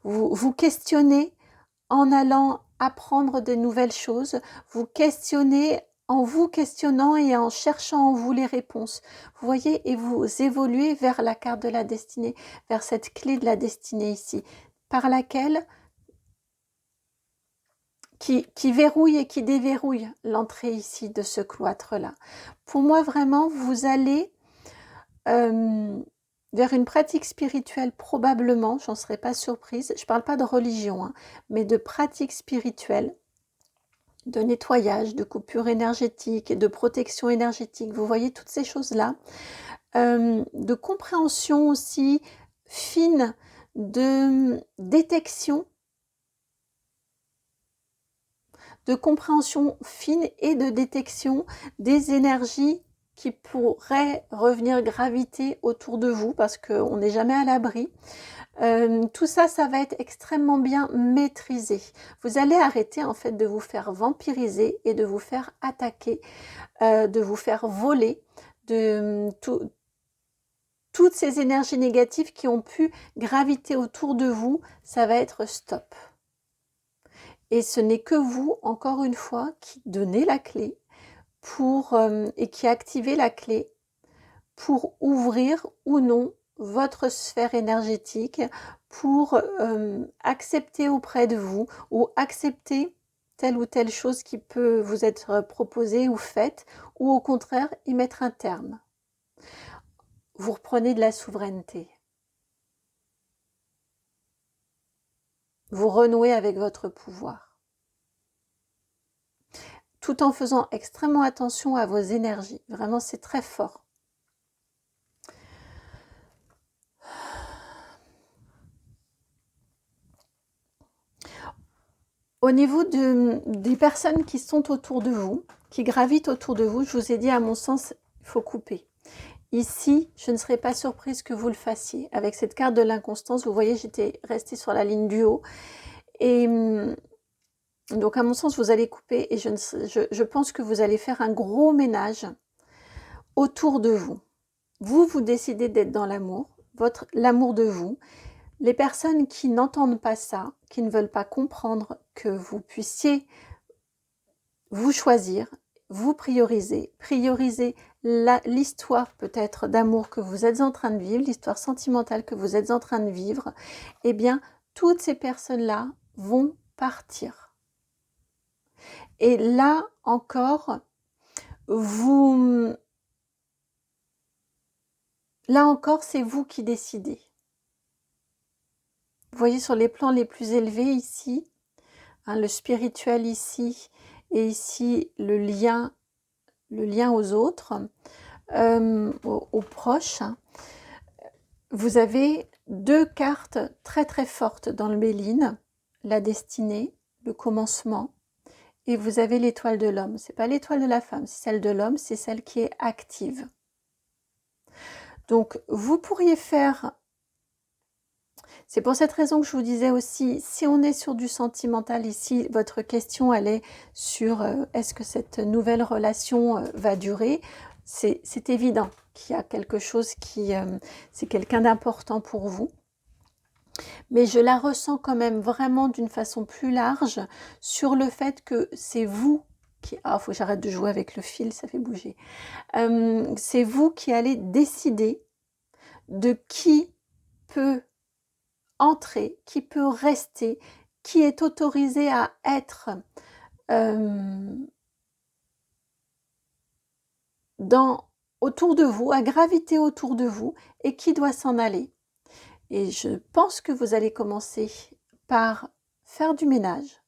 vous questionnez en allant apprendre de nouvelles choses, vous questionnez en vous questionnant et en cherchant en vous les réponses. Vous voyez, et vous évoluez vers la carte de la destinée, vers cette clé de la destinée ici, par laquelle qui verrouille et qui déverrouille l'entrée ici de ce cloître-là. Pour moi, vraiment, vous allez vers une pratique spirituelle probablement, j'en serais pas surprise, je parle pas de religion, hein, mais de pratique spirituelle, de nettoyage, de coupure énergétique, de protection énergétique, vous voyez toutes ces choses-là, de compréhension aussi fine, de détection, de compréhension fine et de détection des énergies qui pourraient revenir graviter autour de vous parce qu'on n'est jamais à l'abri. Tout ça, ça va être extrêmement bien maîtrisé. Vous allez arrêter en fait de vous faire vampiriser et de vous faire attaquer, de vous faire voler, toutes ces énergies négatives qui ont pu graviter autour de vous, ça va être stop. Et ce n'est que vous, encore une fois, qui donnez la clé et qui activez la clé pour ouvrir ou non votre sphère énergétique, pour accepter auprès de vous ou accepter telle ou telle chose qui peut vous être proposée ou faite, ou au contraire y mettre un terme. Vous reprenez de la souveraineté. Vous renouez avec votre pouvoir. Tout en faisant extrêmement attention à vos énergies. Vraiment, c'est très fort. Au niveau des personnes qui sont autour de vous, qui gravitent autour de vous, je vous ai dit, à mon sens, il faut couper. Ici, je ne serais pas surprise que vous le fassiez. Avec cette carte de l'inconstance, vous voyez, j'étais restée sur la ligne du haut. Et donc, à mon sens, vous allez couper et je pense que vous allez faire un gros ménage autour de vous. Vous décidez d'être dans l'amour, l'amour de vous. Les personnes qui n'entendent pas ça, qui ne veulent pas comprendre que vous puissiez vous choisir, vous prioriser l'histoire peut-être d'amour que vous êtes en train de vivre, l'histoire sentimentale que vous êtes en train de vivre, eh bien, toutes ces personnes-là vont partir. Et là encore, c'est vous qui décidez. Vous voyez sur les plans les plus élevés ici, hein, le spirituel ici, et ici le lien aux autres, aux proches. Vous avez deux cartes très très fortes dans le Béline, la destinée, le commencement, et vous avez l'étoile de l'homme. C'est pas l'étoile de la femme, c'est celle de l'homme, c'est celle qui est active. Donc vous pourriez faire, c'est pour cette raison que je vous disais aussi, si on est sur du sentimental ici, votre question elle est sur est-ce que cette nouvelle relation va durer, c'est évident qu'il y a quelque chose qui, c'est quelqu'un d'important pour vous. Mais je la ressens quand même vraiment d'une façon plus large sur le fait que c'est vous qui... Ah, faut que j'arrête de jouer avec le fil, ça fait bouger. C'est vous qui allez décider de qui peut entrer, qui peut rester, qui est autorisé à être autour de vous, à graviter autour de vous, et qui doit s'en aller. Et je pense que vous allez commencer par faire du ménage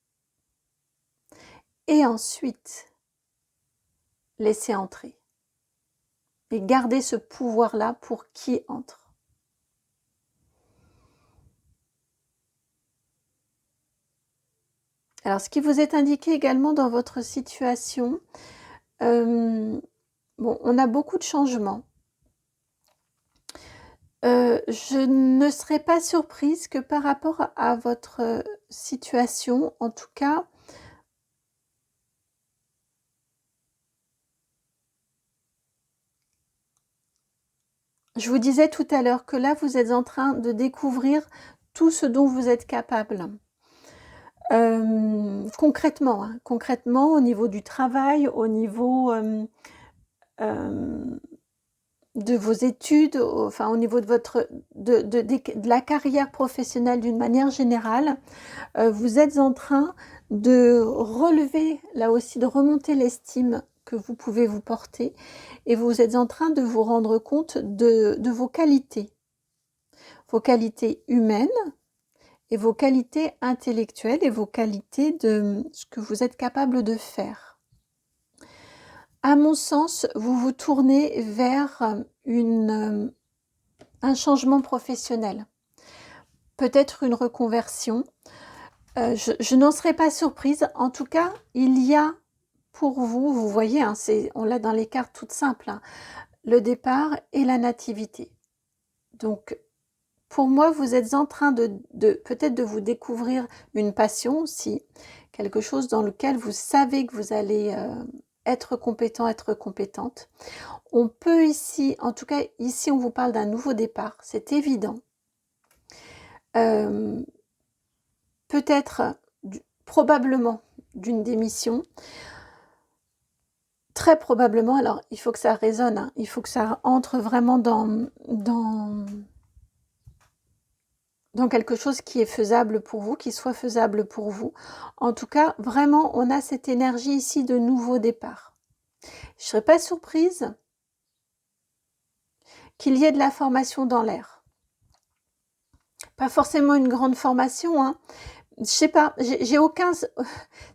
et ensuite laisser entrer. Et garder ce pouvoir-là pour qui entre. Alors, ce qui vous est indiqué également dans votre situation, bon, on a beaucoup de changements. Je ne serais pas surprise que par rapport à votre situation, en tout cas, je vous disais tout à l'heure que là, vous êtes en train de découvrir tout ce dont vous êtes capable. Concrètement, hein, concrètement, au niveau du travail, au niveau de vos études, enfin au niveau de la carrière professionnelle d'une manière générale, vous êtes en train de relever, là aussi, de remonter l'estime que vous pouvez vous porter, et vous êtes en train de vous rendre compte de vos qualités humaines, et vos qualités intellectuelles, et vos qualités de ce que vous êtes capable de faire. À mon sens, vous vous tournez vers un changement professionnel, peut-être une reconversion. Je n'en serais pas surprise. En tout cas, il y a pour vous, vous voyez, hein, on l'a dans les cartes toutes simples, hein, le départ et la nativité. Donc, pour moi, vous êtes en train de peut-être de vous découvrir une passion aussi, quelque chose dans lequel vous savez que vous allez être compétent, être compétente. On peut ici, en tout cas ici on vous parle d'un nouveau départ, c'est évident. Peut-être, probablement d'une démission, très probablement, alors il faut que ça résonne, hein, il faut que ça entre vraiment dans quelque chose qui est faisable pour vous, qui soit faisable pour vous. En tout cas, vraiment, on a cette énergie ici de nouveau départ. Je ne serais pas surprise qu'il y ait de la formation dans l'air. Pas forcément une grande formation, hein. Je sais pas, j'ai aucun... C'est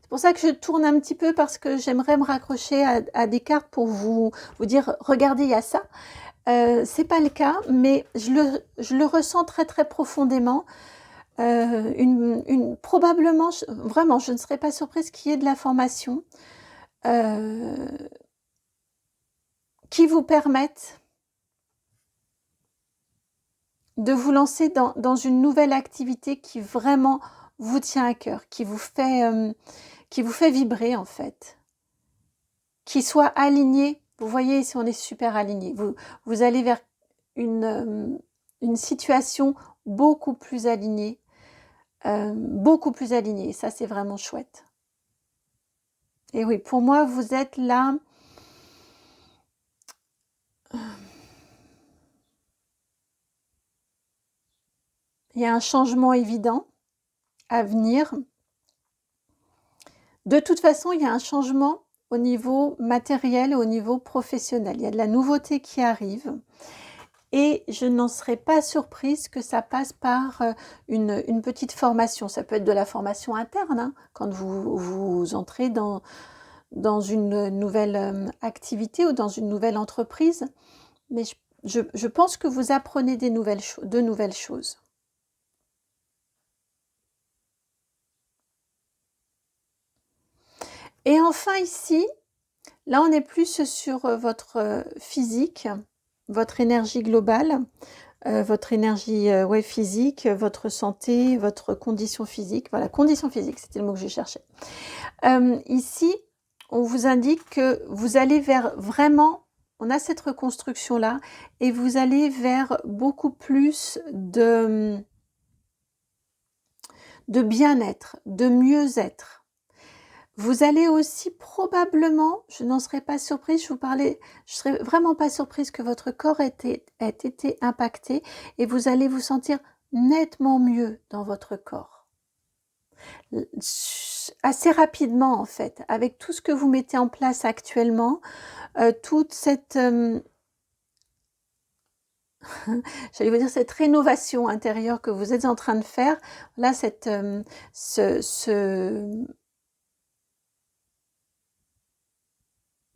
pour ça que je tourne un petit peu, parce que j'aimerais me raccrocher à des cartes pour vous dire, regardez, il y a ça. C'est pas le cas, mais je le ressens très très profondément. probablement, vraiment, je ne serais pas surprise qu'il y ait de la formation qui vous permette de vous lancer dans une nouvelle activité qui vraiment vous tient à cœur, qui vous fait vibrer en fait, qui soit aligné. Vous voyez ici, on est super aligné. Vous allez vers une situation beaucoup plus alignée. Ça c'est vraiment chouette. Et oui, pour moi, vous êtes là. Il y a un changement évident à venir. De toute façon, il y a un changement au niveau matériel et au niveau professionnel. Il y a de la nouveauté qui arrive. Et je n'en serais pas surprise que ça passe par une petite formation. Ça peut être de la formation interne, hein, quand vous entrez dans une nouvelle activité ou dans une nouvelle entreprise. Mais je pense que vous apprenez de nouvelles choses. Et enfin ici, là on est plus sur votre physique, votre énergie globale, votre énergie physique, votre santé, votre condition physique. Voilà, condition physique, c'était le mot que je cherchais. Ici, on vous indique que vous allez vers vraiment, on a cette reconstruction-là, et vous allez vers beaucoup plus de bien-être, de mieux-être. Vous allez aussi probablement, je n'en serais pas surprise, je serais vraiment pas surprise que votre corps ait été impacté et vous allez vous sentir nettement mieux dans votre corps. Assez rapidement en fait, avec tout ce que vous mettez en place actuellement, toute cette, j'allais vous dire cette rénovation intérieure que vous êtes en train de faire, là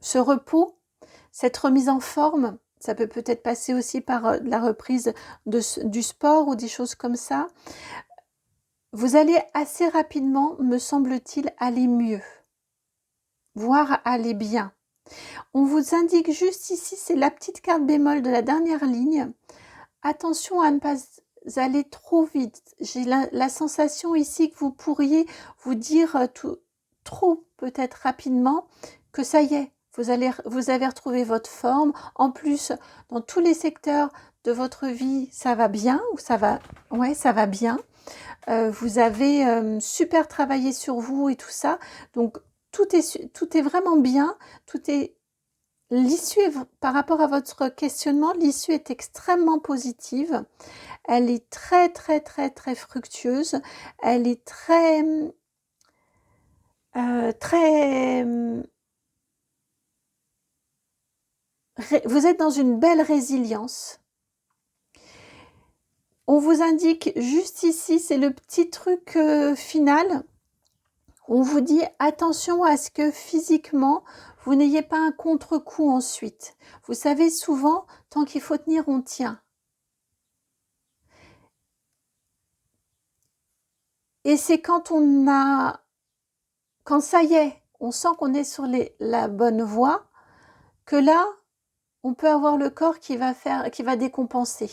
ce repos, cette remise en forme, ça peut peut-être passer aussi par la reprise du sport ou des choses comme ça. Vous allez assez rapidement, me semble-t-il, aller mieux, voire aller bien. On vous indique juste ici, c'est la petite carte bémol de la dernière ligne. Attention à ne pas aller trop vite. J'ai la sensation ici que vous pourriez vous dire trop peut-être rapidement que ça y est, vous avez retrouvé votre forme. En plus, dans tous les secteurs de votre vie, ça va bien ou ça va bien. Vous avez super travaillé sur vous et tout ça. Donc tout est vraiment bien. L'issue, par rapport à votre questionnement, l'issue est extrêmement positive. Elle est très, très, très, très fructueuse. Elle est très, vous êtes dans une belle résilience. On vous indique juste ici, c'est le petit truc final. On vous dit attention à ce que physiquement, vous n'ayez pas un contre-coup ensuite. Vous savez, souvent, tant qu'il faut tenir, on tient. Et c'est quand ça y est, on sent qu'on est sur la bonne voie, que là, on peut avoir le corps qui va décompenser.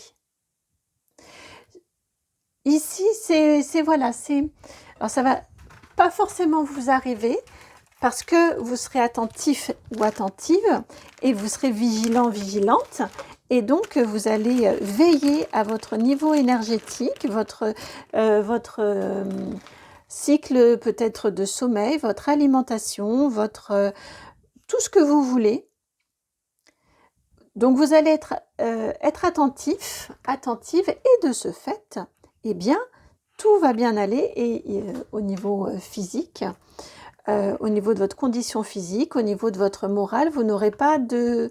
Ici, alors ça va pas forcément vous arriver parce que vous serez attentif ou attentive et vous serez vigilant, vigilante. Et donc, vous allez veiller à votre niveau énergétique, votre cycle peut-être de sommeil, votre alimentation, tout ce que vous voulez. Donc, vous allez être attentif, attentive et de ce fait, eh bien, tout va bien aller et au niveau physique, au niveau de votre condition physique, au niveau de votre morale, vous n'aurez pas de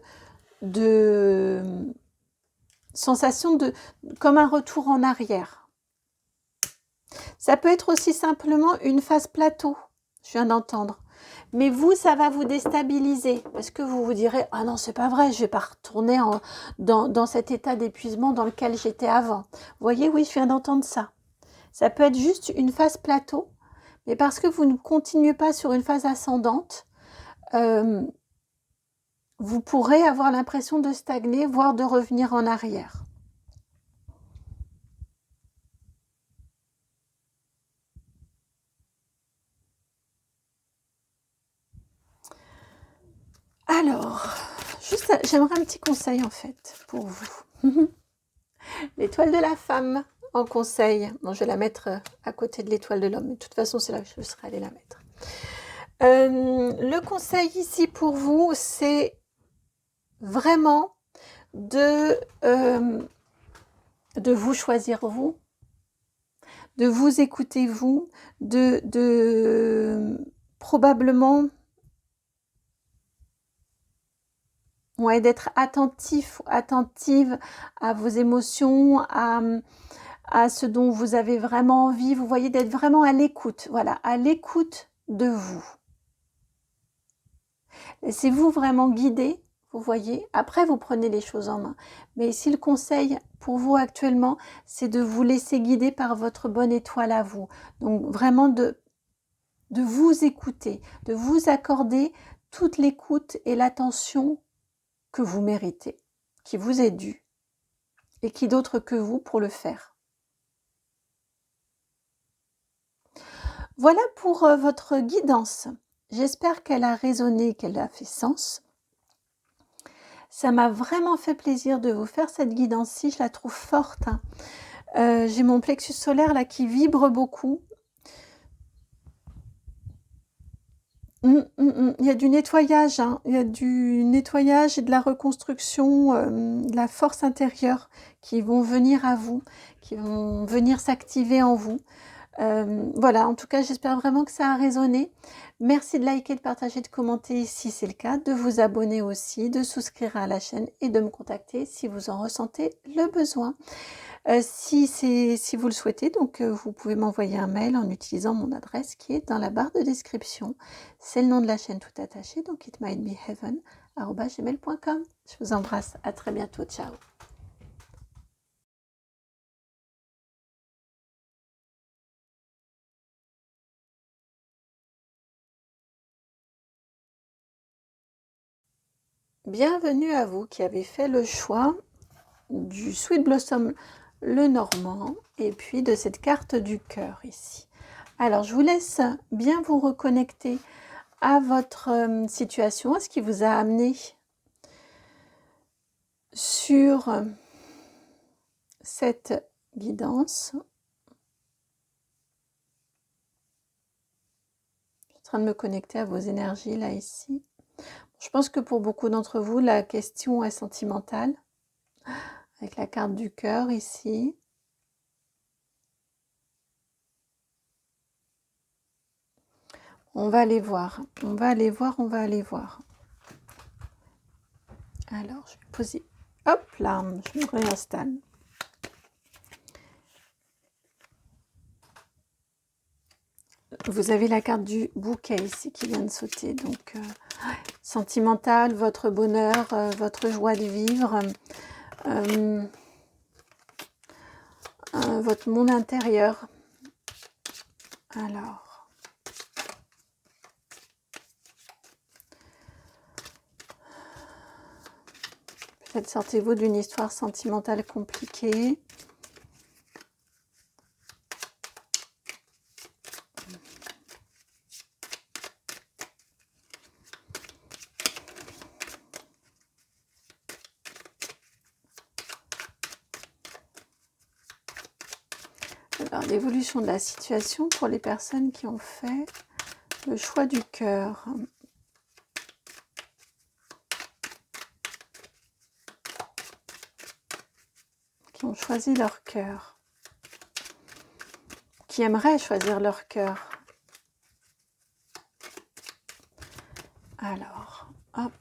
sensation comme un retour en arrière. Ça peut être aussi simplement une phase plateau, je viens d'entendre. Mais vous, ça va vous déstabiliser parce que vous vous direz « Ah non, c'est pas vrai, je vais pas retourner dans cet état d'épuisement dans lequel j'étais avant. » Vous voyez, oui, je viens d'entendre ça. Ça peut être juste une phase plateau, mais parce que vous ne continuez pas sur une phase ascendante, vous pourrez avoir l'impression de stagner, voire de revenir en arrière. Alors, juste, j'aimerais un petit conseil en fait pour vous. L'étoile de la femme en conseil. Bon, je vais la mettre à côté de l'étoile de l'homme, mais de toute façon, c'est là que je serais allée la mettre. Le conseil ici pour vous, c'est vraiment de vous choisir vous, de vous écouter vous, de probablement ouais, d'être attentif, attentive à vos émotions, à ce dont vous avez vraiment envie. Vous voyez, d'être vraiment à l'écoute. Voilà, à l'écoute de vous. Laissez-vous vraiment guider, vous voyez. Après, vous prenez les choses en main. Mais ici, le conseil pour vous actuellement, c'est de vous laisser guider par votre bonne étoile à vous. Donc, vraiment de vous écouter, de vous accorder toute l'écoute et l'attention que vous méritez, qui vous est due, et qui d'autre que vous pour le faire. Voilà pour votre guidance. J'espère qu'elle a résonné, qu'elle a fait sens. Ça m'a vraiment fait plaisir de vous faire cette guidance-ci, je la trouve forte. J'ai mon plexus solaire là qui vibre beaucoup. Il y a du nettoyage, hein. Il y a du nettoyage et de la reconstruction, de la force intérieure qui vont venir à vous, qui vont venir s'activer en vous. Voilà, en tout cas, j'espère vraiment que ça a résonné. Merci de liker, de partager, de commenter si c'est le cas, de vous abonner aussi, de souscrire à la chaîne et de me contacter si vous en ressentez le besoin. Si vous le souhaitez, donc vous pouvez m'envoyer un mail en utilisant mon adresse qui est dans la barre de description. C'est le nom de la chaîne tout attaché, donc itmightbeheaven@gmail.com. Je vous embrasse, à très bientôt, ciao. Bienvenue à vous qui avez fait le choix du Sweet Blossom le Normand et puis de cette carte du cœur ici. Alors, je vous laisse bien vous reconnecter à votre situation, à ce qui vous a amené sur cette guidance. Je suis en train de me connecter à vos énergies là ici. Je pense que pour beaucoup d'entre vous, la question est sentimentale, avec la carte du cœur ici. On va aller voir, on va aller voir, on va aller voir. Alors, je vais poser, hop là, je me réinstalle. Vous avez la carte du bouquet ici qui vient de sauter, donc sentimental, votre bonheur, votre joie de vivre, votre monde intérieur. Alors, peut-être sortez-vous d'une histoire sentimentale compliquée. Alors, l'évolution de la situation pour les personnes qui ont fait le choix du cœur. Qui ont choisi leur cœur. Qui aimeraient choisir leur cœur. Alors, hop.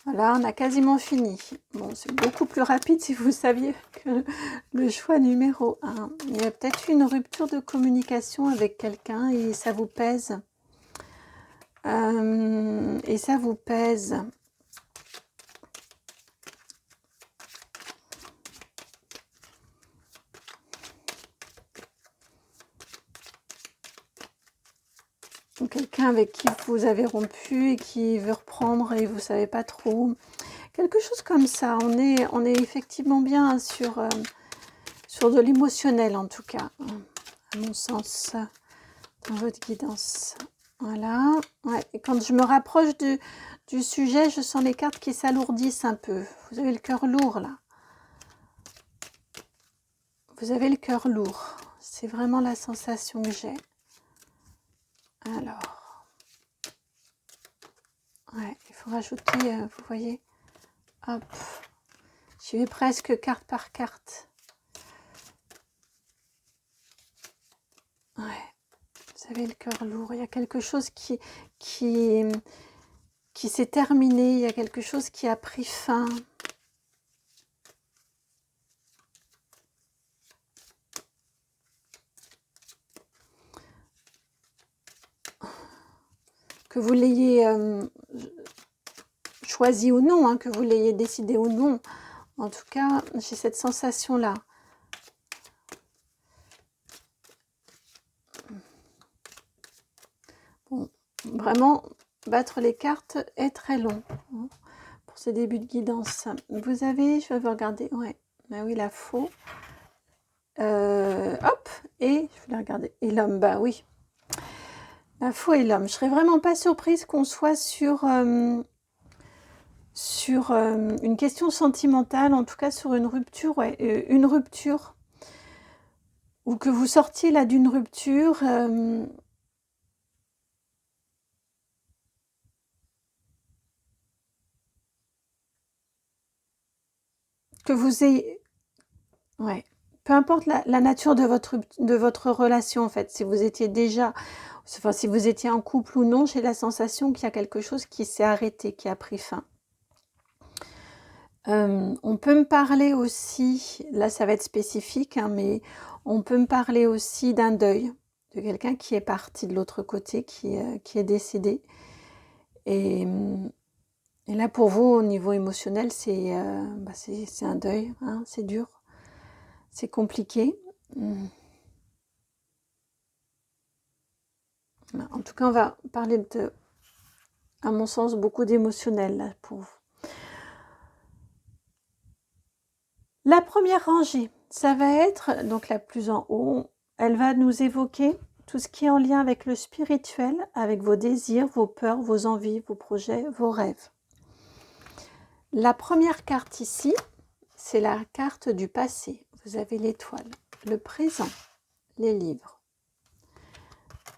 Voilà, on a quasiment fini. Bon, c'est beaucoup plus rapide si vous saviez que le choix numéro 1. Il y a peut-être une rupture de communication avec quelqu'un et ça vous pèse. Et ça vous pèse. quelqu'un avec qui vous avez rompu et qui veut reprendre et vous ne savez pas trop. Quelque chose comme ça. On est effectivement bien sur de l'émotionnel en tout cas, à mon sens, dans votre guidance. Voilà. Ouais. Et quand je me rapproche du sujet, je sens les cartes qui s'alourdissent un peu. Vous avez le cœur lourd là. Vous avez le cœur lourd. C'est vraiment la sensation que j'ai. Alors. Ouais, il faut rajouter, vous voyez. Hop. Je vais presque carte par carte. Ouais. Vous avez le cœur lourd. Il y a quelque chose qui s'est terminé. Il y a quelque chose qui a pris fin. Que vous l'ayez choisi ou non, hein, que vous l'ayez décidé ou non. En tout cas, j'ai cette sensation-là. Bon, vraiment, battre les cartes est très long hein, pour ce début de guidance. Vous avez, je vais vous regarder, ouais, bah oui, la faux. Hop, et je vais regarder. Et l'homme, bah oui. La faux et l'homme. Je serais vraiment pas surprise qu'on soit sur une question sentimentale, en tout cas sur une rupture, ouais, une rupture, ou que vous sortiez là d'une rupture, que vous ayez, ouais, peu importe la nature de votre relation en fait, si vous étiez déjà, enfin si vous étiez en couple ou non, j'ai la sensation qu'il y a quelque chose qui s'est arrêté, qui a pris fin. On peut me parler aussi, là ça va être spécifique, hein, mais on peut me parler aussi d'un deuil, de quelqu'un qui est parti de l'autre côté, qui est décédé. Et là pour vous, au niveau émotionnel, c'est un deuil, hein, c'est dur, c'est compliqué. En tout cas, on va parler de, à mon sens, beaucoup d'émotionnel là pour vous. La première rangée, ça va être, donc la plus en haut, elle va nous évoquer tout ce qui est en lien avec le spirituel, avec vos désirs, vos peurs, vos envies, vos projets, vos rêves. La première carte ici, c'est la carte du passé. Vous avez l'étoile, le présent, les livres,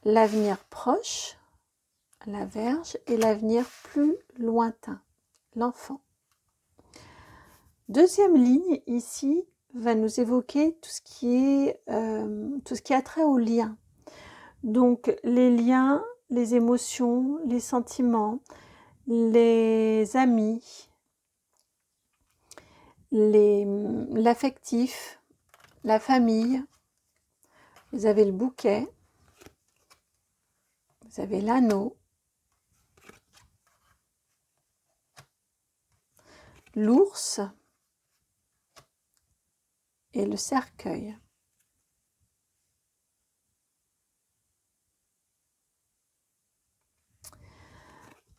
l'avenir proche, la Vierge, et l'avenir plus lointain, l'enfant. Deuxième ligne ici va nous évoquer tout ce qui a trait aux liens. Donc les liens, les émotions, les sentiments, les amis, l'affectif, la famille. Vous avez le bouquet, vous avez l'anneau, l'ours et le cercueil.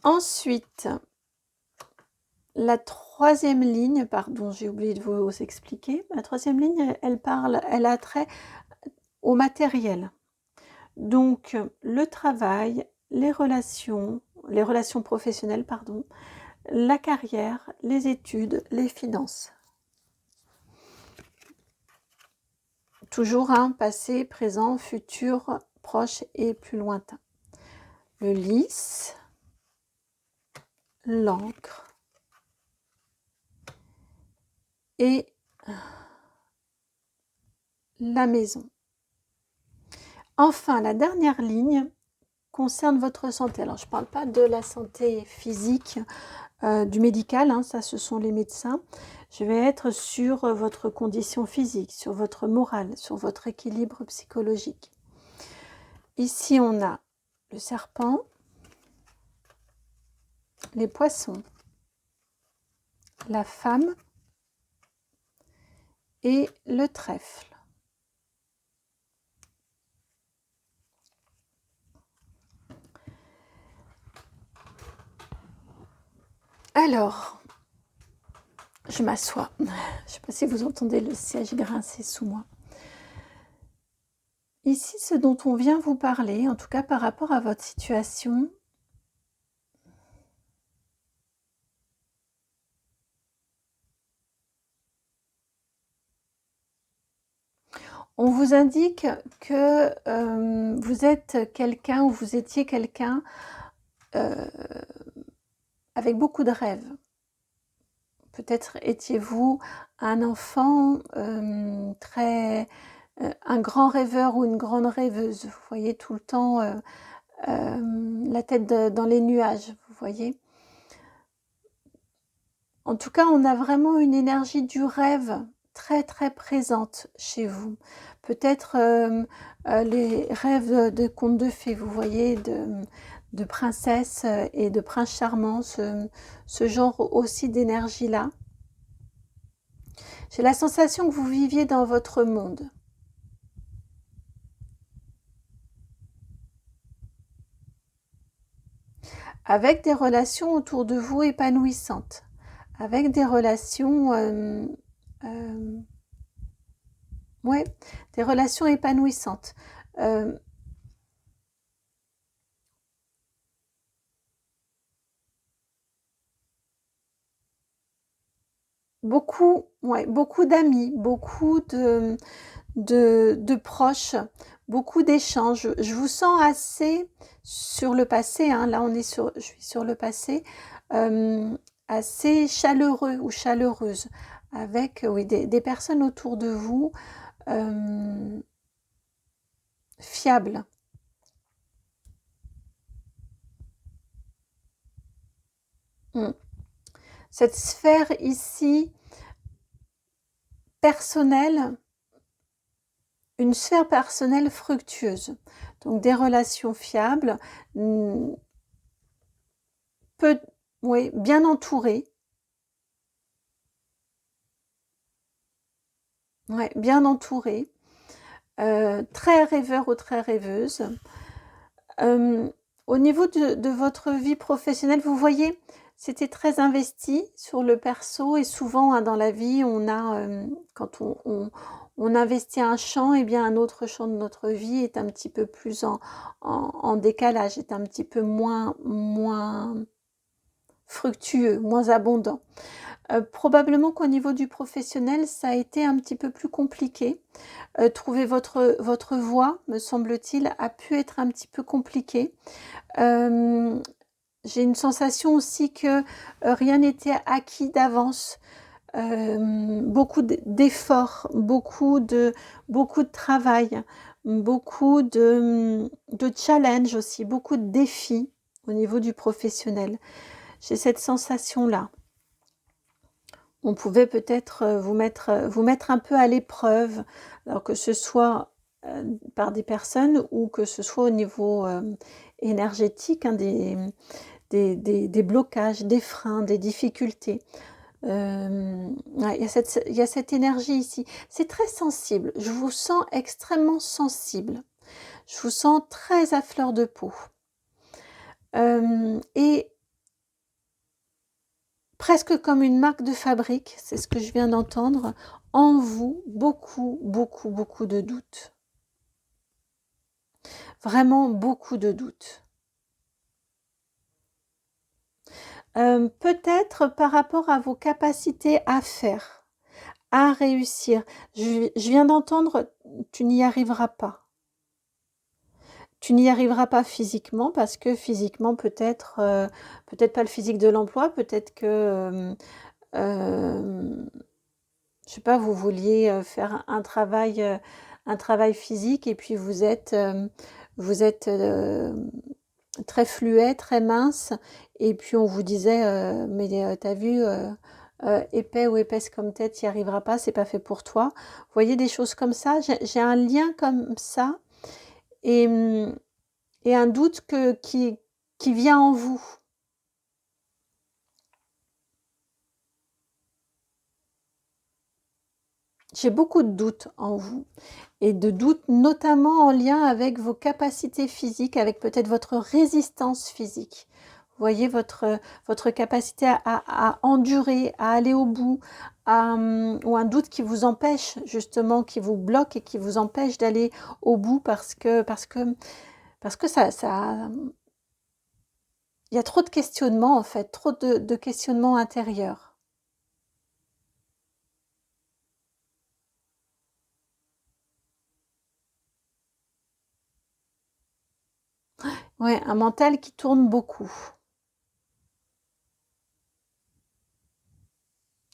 Ensuite, la troisième ligne, pardon, j'ai oublié de vous expliquer. La troisième ligne, elle a trait au matériel. Donc, le travail, les relations professionnelles, pardon, la carrière, les études, les finances. Toujours un passé, présent, futur, proche et plus lointain. Le lys, l'encre et la maison. Enfin, la dernière ligne concerne votre santé. Alors, je ne parle pas de la santé physique, du médical, hein, ça ce sont les médecins. Je vais être sur votre condition physique, sur votre morale, sur votre équilibre psychologique. Ici, on a le serpent, les poissons, la femme et le trèfle. Alors, je m'assois. Je ne sais pas si vous entendez le siège grincer sous moi. Ici, ce dont on vient vous parler, en tout cas par rapport à votre situation, on vous indique que vous êtes quelqu'un ou vous étiez quelqu'un avec beaucoup de rêves. Peut-être étiez-vous un enfant un grand rêveur ou une grande rêveuse. Vous voyez tout le temps la tête dans les nuages, vous voyez. En tout cas, on a vraiment une énergie du rêve très très présente chez vous. Peut-être les rêves de contes de fées, vous voyez, de princesses et de princes charmants, ce genre aussi d'énergie-là. J'ai la sensation que vous viviez dans votre monde. Avec des relations autour de vous épanouissantes. Avec des relations... ouais, des relations épanouissantes. Beaucoup d'amis, beaucoup de proches, beaucoup d'échanges. Je vous sens assez sur le passé, hein, là je suis sur le passé, assez chaleureux ou chaleureuse, avec oui, des personnes autour de vous fiables. Cette sphère ici personnelle, une sphère personnelle fructueuse. Donc des relations fiables, oui, bien entourées. Ouais, bien entourées. Très rêveur ou très rêveuse. Au niveau de votre vie professionnelle, vous voyez, c'était très investi sur le perso et souvent hein, dans la vie, on a, quand on investit un champ, et bien un autre champ de notre vie est un petit peu plus en décalage, est un petit peu moins fructueux, moins abondant. Probablement qu'au niveau du professionnel, ça a été un petit peu plus compliqué. Trouver votre voie, me semble-t-il, a pu être un petit peu compliqué. J'ai une sensation aussi que rien n'était acquis d'avance. Beaucoup d'efforts, beaucoup de travail, beaucoup de challenges aussi, beaucoup de défis au niveau du professionnel. J'ai cette sensation-là. On pouvait peut-être vous mettre un peu à l'épreuve, alors que ce soit par des personnes ou que ce soit au niveau énergétique, hein, des blocages, des freins, des difficultés. Ouais, il y a cette énergie ici. C'est très sensible. Je vous sens extrêmement sensible. Je vous sens très à fleur de peau. Et presque comme une marque de fabrique, c'est ce que je viens d'entendre, en vous, beaucoup de doutes. Vraiment beaucoup de doutes. Peut-être par rapport à vos capacités à faire, à réussir. Je viens d'entendre, tu n'y arriveras pas. Tu n'y arriveras pas physiquement parce que physiquement peut-être pas le physique de l'emploi, peut-être que je sais pas, vous vouliez faire un travail physique et puis vous êtes très fluet, très mince et puis on vous disait mais t'as vu épais ou épaisse comme tête, tu n'y arriveras pas, c'est pas fait pour toi. Vous voyez des choses comme ça, j'ai un lien comme ça et un doute qui vient en vous. J'ai beaucoup de doutes en vous et de doutes notamment en lien avec vos capacités physiques, avec peut-être votre résistance physique. voyez votre capacité à endurer, à aller au bout, ou un doute qui vous empêche justement, qui vous bloque et qui vous empêche d'aller au bout parce que ça, il y a trop de questionnements en fait, trop de questionnements intérieurs. Ouais, un mental qui tourne beaucoup,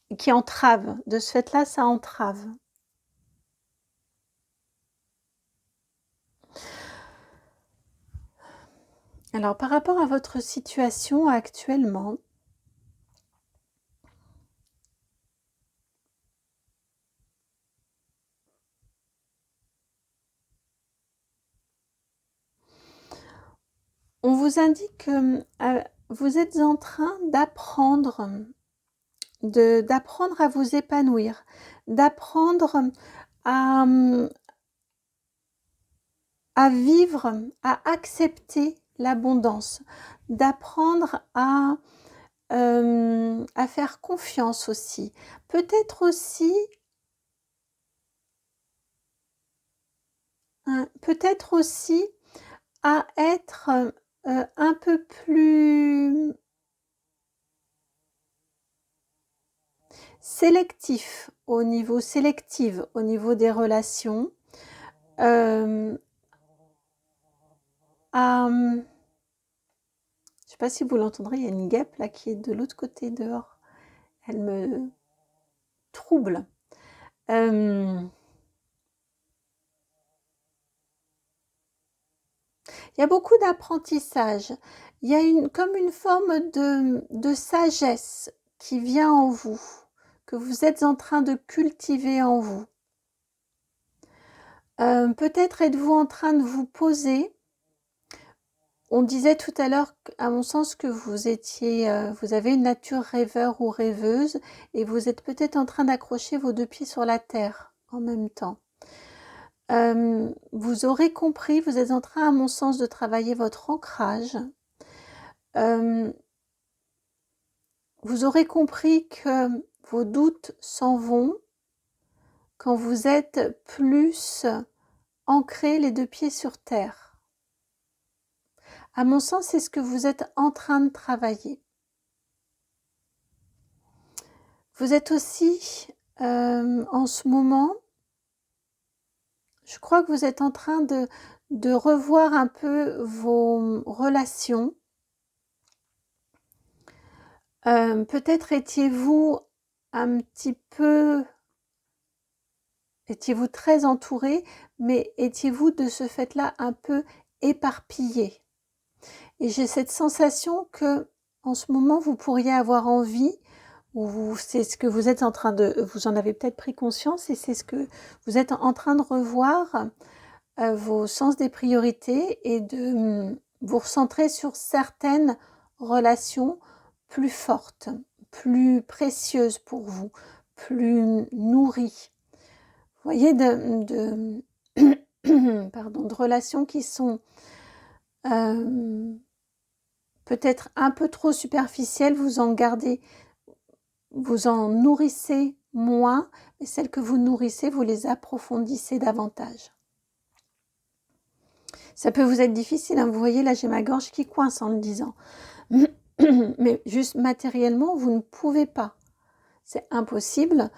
et qui entrave. De ce fait-là, ça entrave. Alors, par rapport à votre situation actuellement, on vous indique que vous êtes en train d'apprendre à vous épanouir, d'apprendre à, à vivre, à accepter l'abondance, d'apprendre à faire confiance aussi. Peut-être aussi, peut-être aussi à être un peu plus sélective au niveau des relations, euh, je sais pas si vous l'entendrez, il y a une guêpe là qui est de l'autre côté dehors. Elle me trouble. Il y a beaucoup d'apprentissage. Il y a comme une forme de sagesse qui vient en vous, que vous êtes en train de cultiver en vous. Peut-être êtes-vous en train de vous poser. On disait tout à l'heure, à mon sens, que vous avez une nature rêveur ou rêveuse et vous êtes peut-être en train d'accrocher vos deux pieds sur la terre en même temps. Vous aurez compris, vous êtes en train, à mon sens, de travailler votre ancrage. Vous aurez compris que vos doutes s'en vont quand vous êtes plus ancré les deux pieds sur terre. À mon sens, c'est ce que vous êtes en train de travailler. Vous êtes aussi, en ce moment, je crois que vous êtes en train de revoir un peu vos relations. Peut-être étiez-vous très entouré, mais étiez-vous de ce fait-là un peu éparpillé. Et j'ai cette sensation que, en ce moment, vous pourriez avoir envie, ou c'est ce que vous êtes en train vous en avez peut-être pris conscience, et c'est ce que vous êtes en train de revoir, vos sens des priorités et de vous recentrer sur certaines relations plus fortes, plus précieuses pour vous, plus nourries. Vous voyez, pardon, de relations qui sont peut-être un peu trop superficielles, vous en nourrissez moins, et celles que vous nourrissez, vous les approfondissez davantage. Ça peut vous être difficile, hein. Vous voyez, là j'ai ma gorge qui coince en le disant. Mais juste matériellement, vous ne pouvez pas. C'est impossible.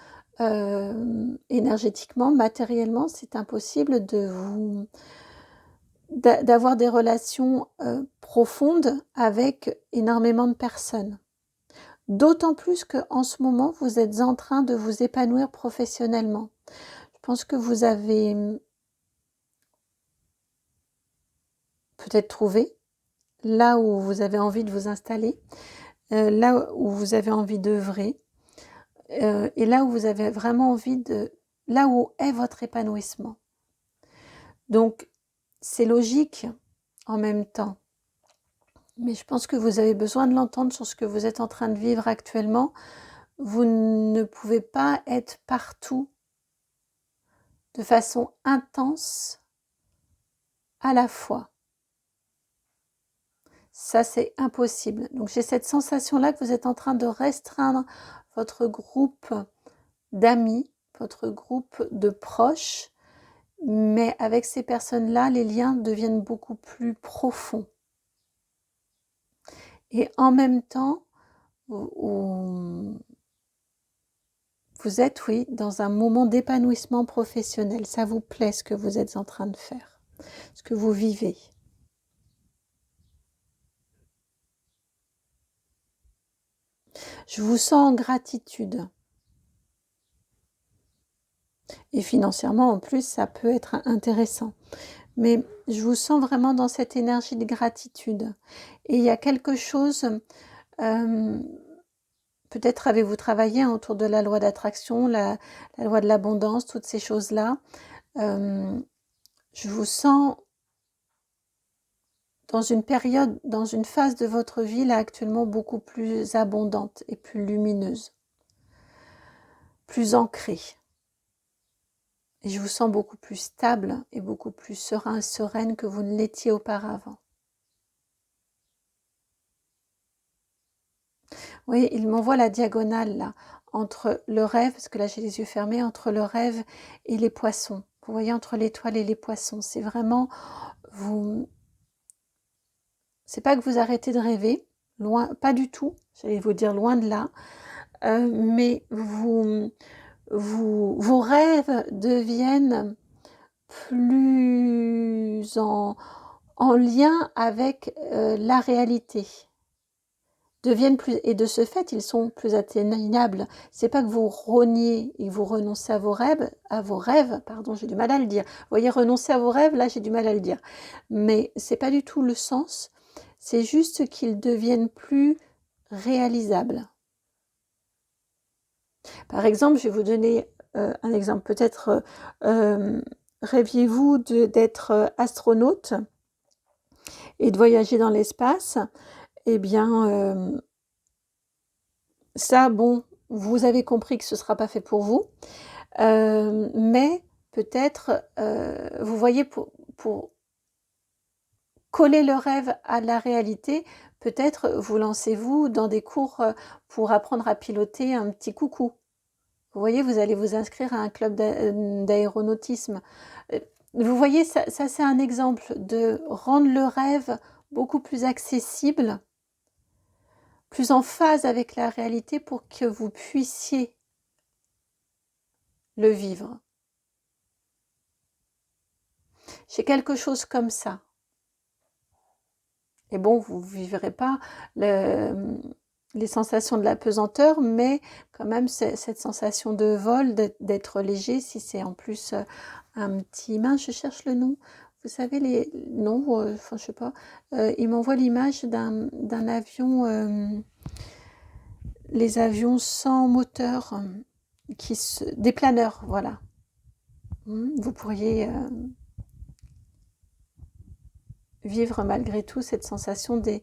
Énergétiquement, matériellement, c'est impossible d'avoir des relations profondes avec énormément de personnes. D'autant plus qu'en ce moment, vous êtes en train de vous épanouir professionnellement. Je pense que vous avez peut-être trouvé là où vous avez envie de vous installer, là où vous avez envie d'œuvrer, et là où vous avez vraiment envie là où est votre épanouissement. Donc, c'est logique en même temps. Mais je pense que vous avez besoin de l'entendre sur ce que vous êtes en train de vivre actuellement. Vous ne pouvez pas être partout de façon intense à la fois. Ça, c'est impossible. Donc, j'ai cette sensation-là que vous êtes en train de restreindre votre groupe d'amis, votre groupe de proches, mais avec ces personnes-là, les liens deviennent beaucoup plus profonds. Et en même temps, vous êtes, oui, dans un moment d'épanouissement professionnel. Ça vous plaît ce que vous êtes en train de faire, ce que vous vivez. Je vous sens en gratitude. Et financièrement, en plus, ça peut être intéressant. Mais je vous sens vraiment dans cette énergie de gratitude. Et il y a quelque chose, peut-être avez-vous travaillé autour de la loi d'attraction, la loi de l'abondance, toutes ces choses-là. Je vous sens dans une période, dans une phase de votre vie là actuellement beaucoup plus abondante et plus lumineuse, plus ancrée. Et je vous sens beaucoup plus stable et beaucoup plus serein, sereine que vous ne l'étiez auparavant. Oui, il m'envoie la diagonale là, entre le rêve, parce que là j'ai les yeux fermés, entre le rêve et les poissons. Vous voyez, entre l'étoile et les poissons, c'est vraiment, c'est pas que vous arrêtez de rêver, loin, pas du tout, j'allais vous dire loin de là, mais vos rêves deviennent plus en lien avec la réalité, deviennent plus, et de ce fait ils sont plus atteignables. C'est pas que vous reniez et vous renoncez à vos rêves, pardon, j'ai du mal à le dire. Vous voyez, renoncer à vos rêves, là j'ai du mal à le dire, mais c'est pas du tout le sens, c'est juste qu'ils deviennent plus réalisables. Par exemple, je vais vous donner un exemple. Peut-être rêviez-vous d'être astronaute et de voyager dans l'espace. Eh bien, ça, bon, vous avez compris que ce ne sera pas fait pour vous. Mais peut-être, vous voyez, pour coller le rêve à la réalité, peut-être vous lancez-vous dans des cours pour apprendre à piloter un petit coucou. Vous voyez, vous allez vous inscrire à un club d'aéronautisme. Vous voyez, ça c'est un exemple de rendre le rêve beaucoup plus accessible, plus en phase avec la réalité pour que vous puissiez le vivre. J'ai quelque chose comme ça. Et bon, vous ne vivrez pas les sensations de la pesanteur, mais quand même cette sensation de vol, d'être léger, si c'est en plus un petit... Mince, je cherche le nom. Vous savez, les... Non, enfin, je sais pas. Il m'envoie l'image d'un avion, les avions sans moteur, des planeurs, voilà. Vous pourriez vivre malgré tout cette sensation des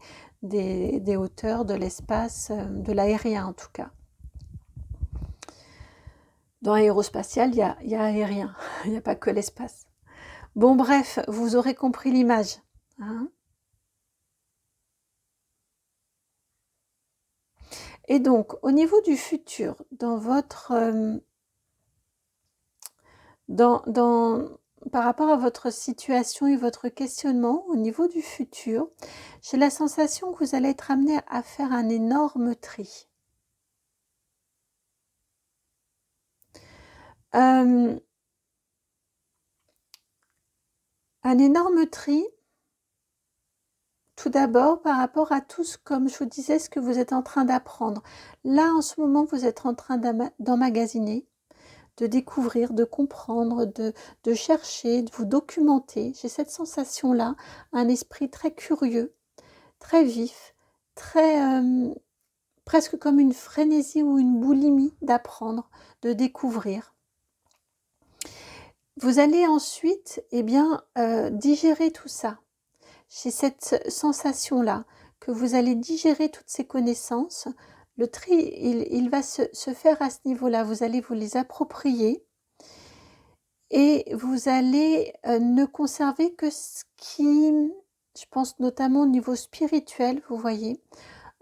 hauteurs, de l'espace, de l'aérien en tout cas. Dans aérospatial, il y a aérien, il n'y a pas que l'espace. Bon bref, vous aurez compris l'image. Hein. Et donc, au niveau du futur, dans votre... par rapport à votre situation et votre questionnement au niveau du futur, j'ai la sensation que vous allez être amené à faire un énorme tri. Un énorme tri, tout d'abord par rapport à tout ce, comme je vous disais, ce que vous êtes en train d'apprendre. Là, en ce moment, vous êtes en train d'emmagasiner, de découvrir, de comprendre, de chercher, de vous documenter. J'ai cette sensation-là, un esprit très curieux, très vif, très presque comme une frénésie ou une boulimie d'apprendre, de découvrir. Vous allez ensuite digérer tout ça. J'ai cette sensation-là que vous allez digérer toutes ces connaissances. Le tri, il va se faire à ce niveau-là. Vous allez vous les approprier et vous allez ne conserver que ce qui je pense notamment au niveau spirituel, vous voyez,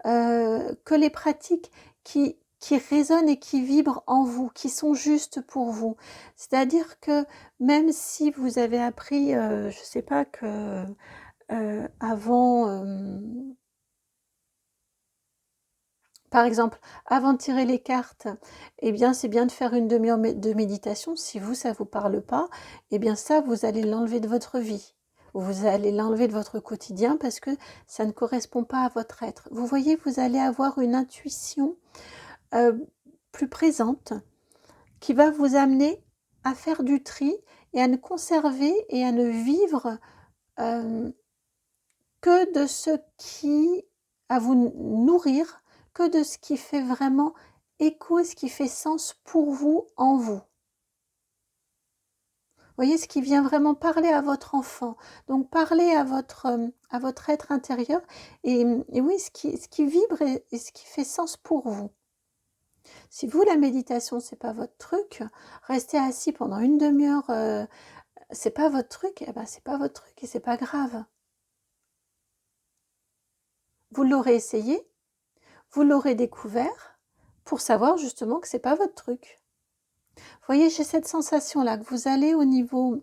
que les pratiques qui résonnent et qui vibrent en vous, qui sont justes pour vous. C'est-à-dire que même si vous avez appris, je ne sais pas, que avant, par exemple, avant de tirer les cartes, eh bien, c'est bien de faire une demi-heure de méditation. Si vous, ça ne vous parle pas, eh bien ça, vous allez l'enlever de votre vie. Vous allez l'enlever de votre quotidien parce que ça ne correspond pas à votre être. Vous voyez, vous allez avoir une intuition plus présente qui va vous amener à faire du tri et à ne conserver et à ne vivre que de ce qui, à vous nourrir, que de ce qui fait vraiment écho, ce qui fait sens pour vous, en vous. Vous voyez, ce qui vient vraiment parler à votre enfant, donc parler à votre être intérieur, et oui, ce qui vibre et ce qui fait sens pour vous. Si vous, la méditation, c'est pas votre truc, rester assis pendant une demi-heure, c'est pas votre truc, eh ben c'est pas votre truc et c'est pas grave. Vous l'aurez essayé, vous l'aurez découvert pour savoir justement que c'est pas votre truc. Vous voyez, j'ai cette sensation-là, que vous allez au niveau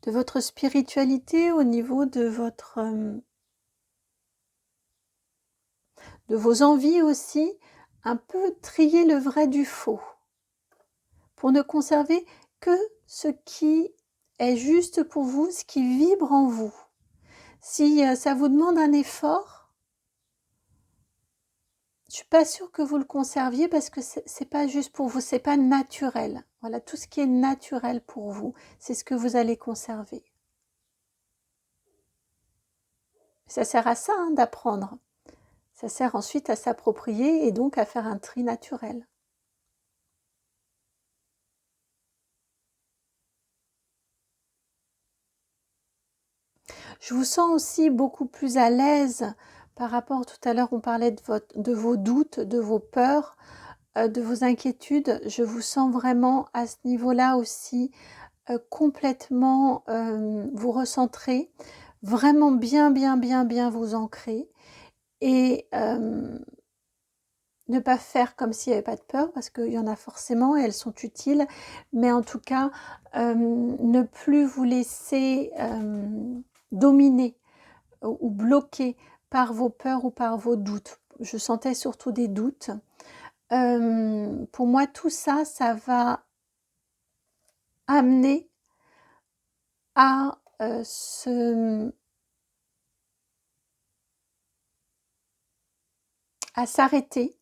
de votre spiritualité, au niveau de vos envies aussi, un peu trier le vrai du faux, pour ne conserver que ce qui est juste pour vous, ce qui vibre en vous. Si ça vous demande un effort, je suis pas sûre que vous le conserviez parce que c'est pas juste pour vous, c'est pas naturel. Voilà, tout ce qui est naturel pour vous, c'est ce que vous allez conserver. Ça sert à ça, hein, d'apprendre. Ça sert ensuite à s'approprier et donc à faire un tri naturel. Je vous sens aussi beaucoup plus à l'aise par rapport, tout à l'heure on parlait de vos doutes, de vos peurs, de vos inquiétudes. Je vous sens vraiment à ce niveau-là aussi complètement vous recentrer, vraiment bien vous ancrer et ne pas faire comme s'il n'y avait pas de peur parce qu'il y en a forcément et elles sont utiles, mais en tout cas ne plus vous laisser dominer ou bloquer par vos peurs ou par vos doutes. Je sentais surtout des doutes. Pour moi, tout ça, ça va amener à s'arrêter.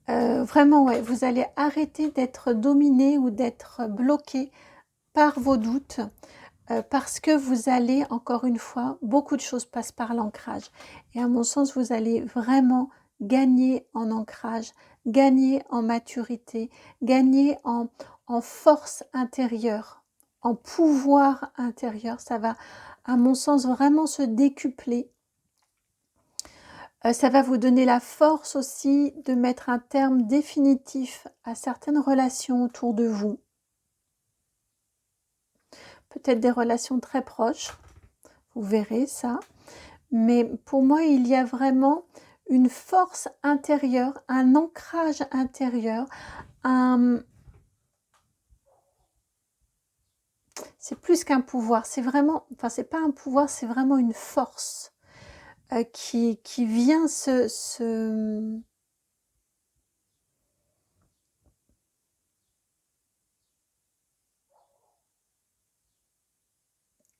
Vraiment, ouais, vous allez arrêter d'être dominé ou d'être bloqué par vos doutes parce que vous allez, encore une fois, beaucoup de choses passent par l'ancrage. Et à mon sens, vous allez vraiment gagner en ancrage, gagner en maturité, gagner en force intérieure, en pouvoir intérieur. Ça va, à mon sens, vraiment se décupler. Ça va vous donner la force aussi de mettre un terme définitif à certaines relations autour de vous. Peut-être des relations très proches, vous verrez ça. Mais pour moi, il y a vraiment une force intérieure, un ancrage intérieur, c'est plus qu'un pouvoir, c'est vraiment, enfin c'est pas un pouvoir, c'est vraiment une force qui vient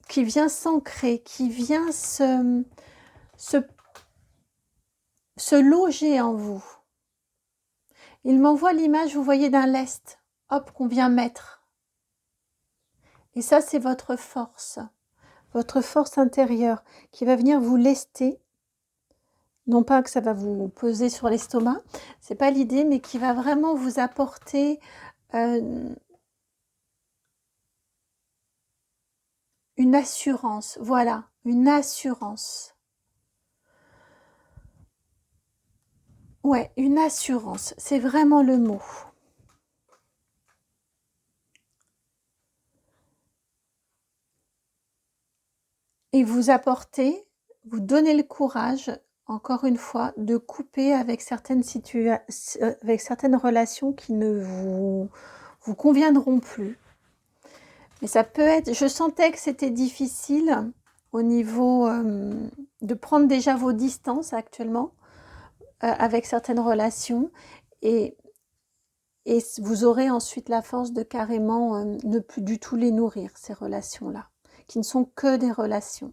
qui vient s'ancrer, qui vient se loger en vous. Il m'envoie l'image, vous voyez, d'un lest, hop, qu'on vient mettre. Et ça, c'est votre force intérieure qui va venir vous lester. Non pas que ça va vous peser sur l'estomac, c'est pas l'idée, mais qui va vraiment vous apporter une assurance. Voilà, une assurance. Ouais, une assurance, c'est vraiment le mot. et vous apportez, vous donnez le courage, encore une fois, de couper avec certaines avec certaines relations qui ne vous conviendront plus. Mais ça peut être, je sentais que c'était difficile au niveau de prendre déjà vos distances actuellement avec certaines relations et vous aurez ensuite la force de carrément ne plus du tout les nourrir, ces relations-là, qui ne sont que des relations,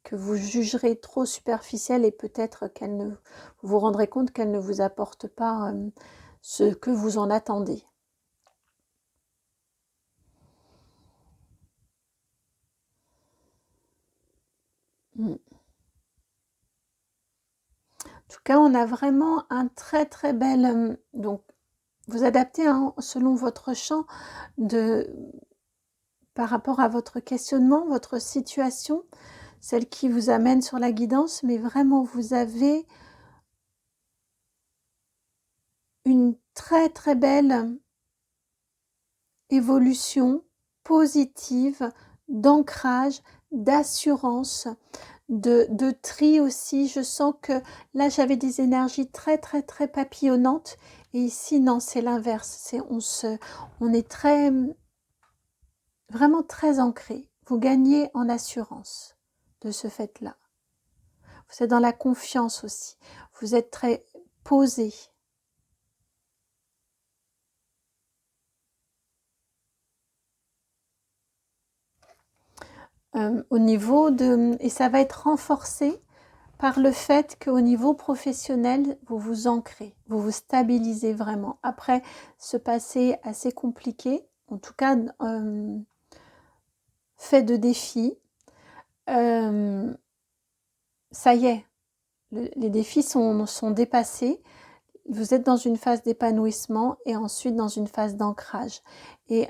que vous jugerez trop superficielles et peut-être vous vous rendrez compte qu'elles ne vous apportent pas ce que vous en attendez. Mm. En tout cas, on a vraiment un très très bel... donc, vous adaptez selon votre champ par rapport à votre questionnement, votre situation, celle qui vous amène sur la guidance, mais vraiment vous avez une très très belle évolution positive, d'ancrage, d'assurance, de tri aussi. Je sens que là j'avais des énergies très très très papillonnantes et ici non, c'est l'inverse. On est très vraiment très ancré. Vous gagnez en assurance de ce fait-là. Vous êtes dans la confiance aussi. Vous êtes très posé. Au niveau et ça va être renforcé par le fait qu'au niveau professionnel, vous vous ancrez, vous vous stabilisez vraiment. Après ce passé assez compliqué, en tout cas fait de défis, ça y est, les défis sont dépassés. Vous êtes dans une phase d'épanouissement et ensuite dans une phase d'ancrage. Et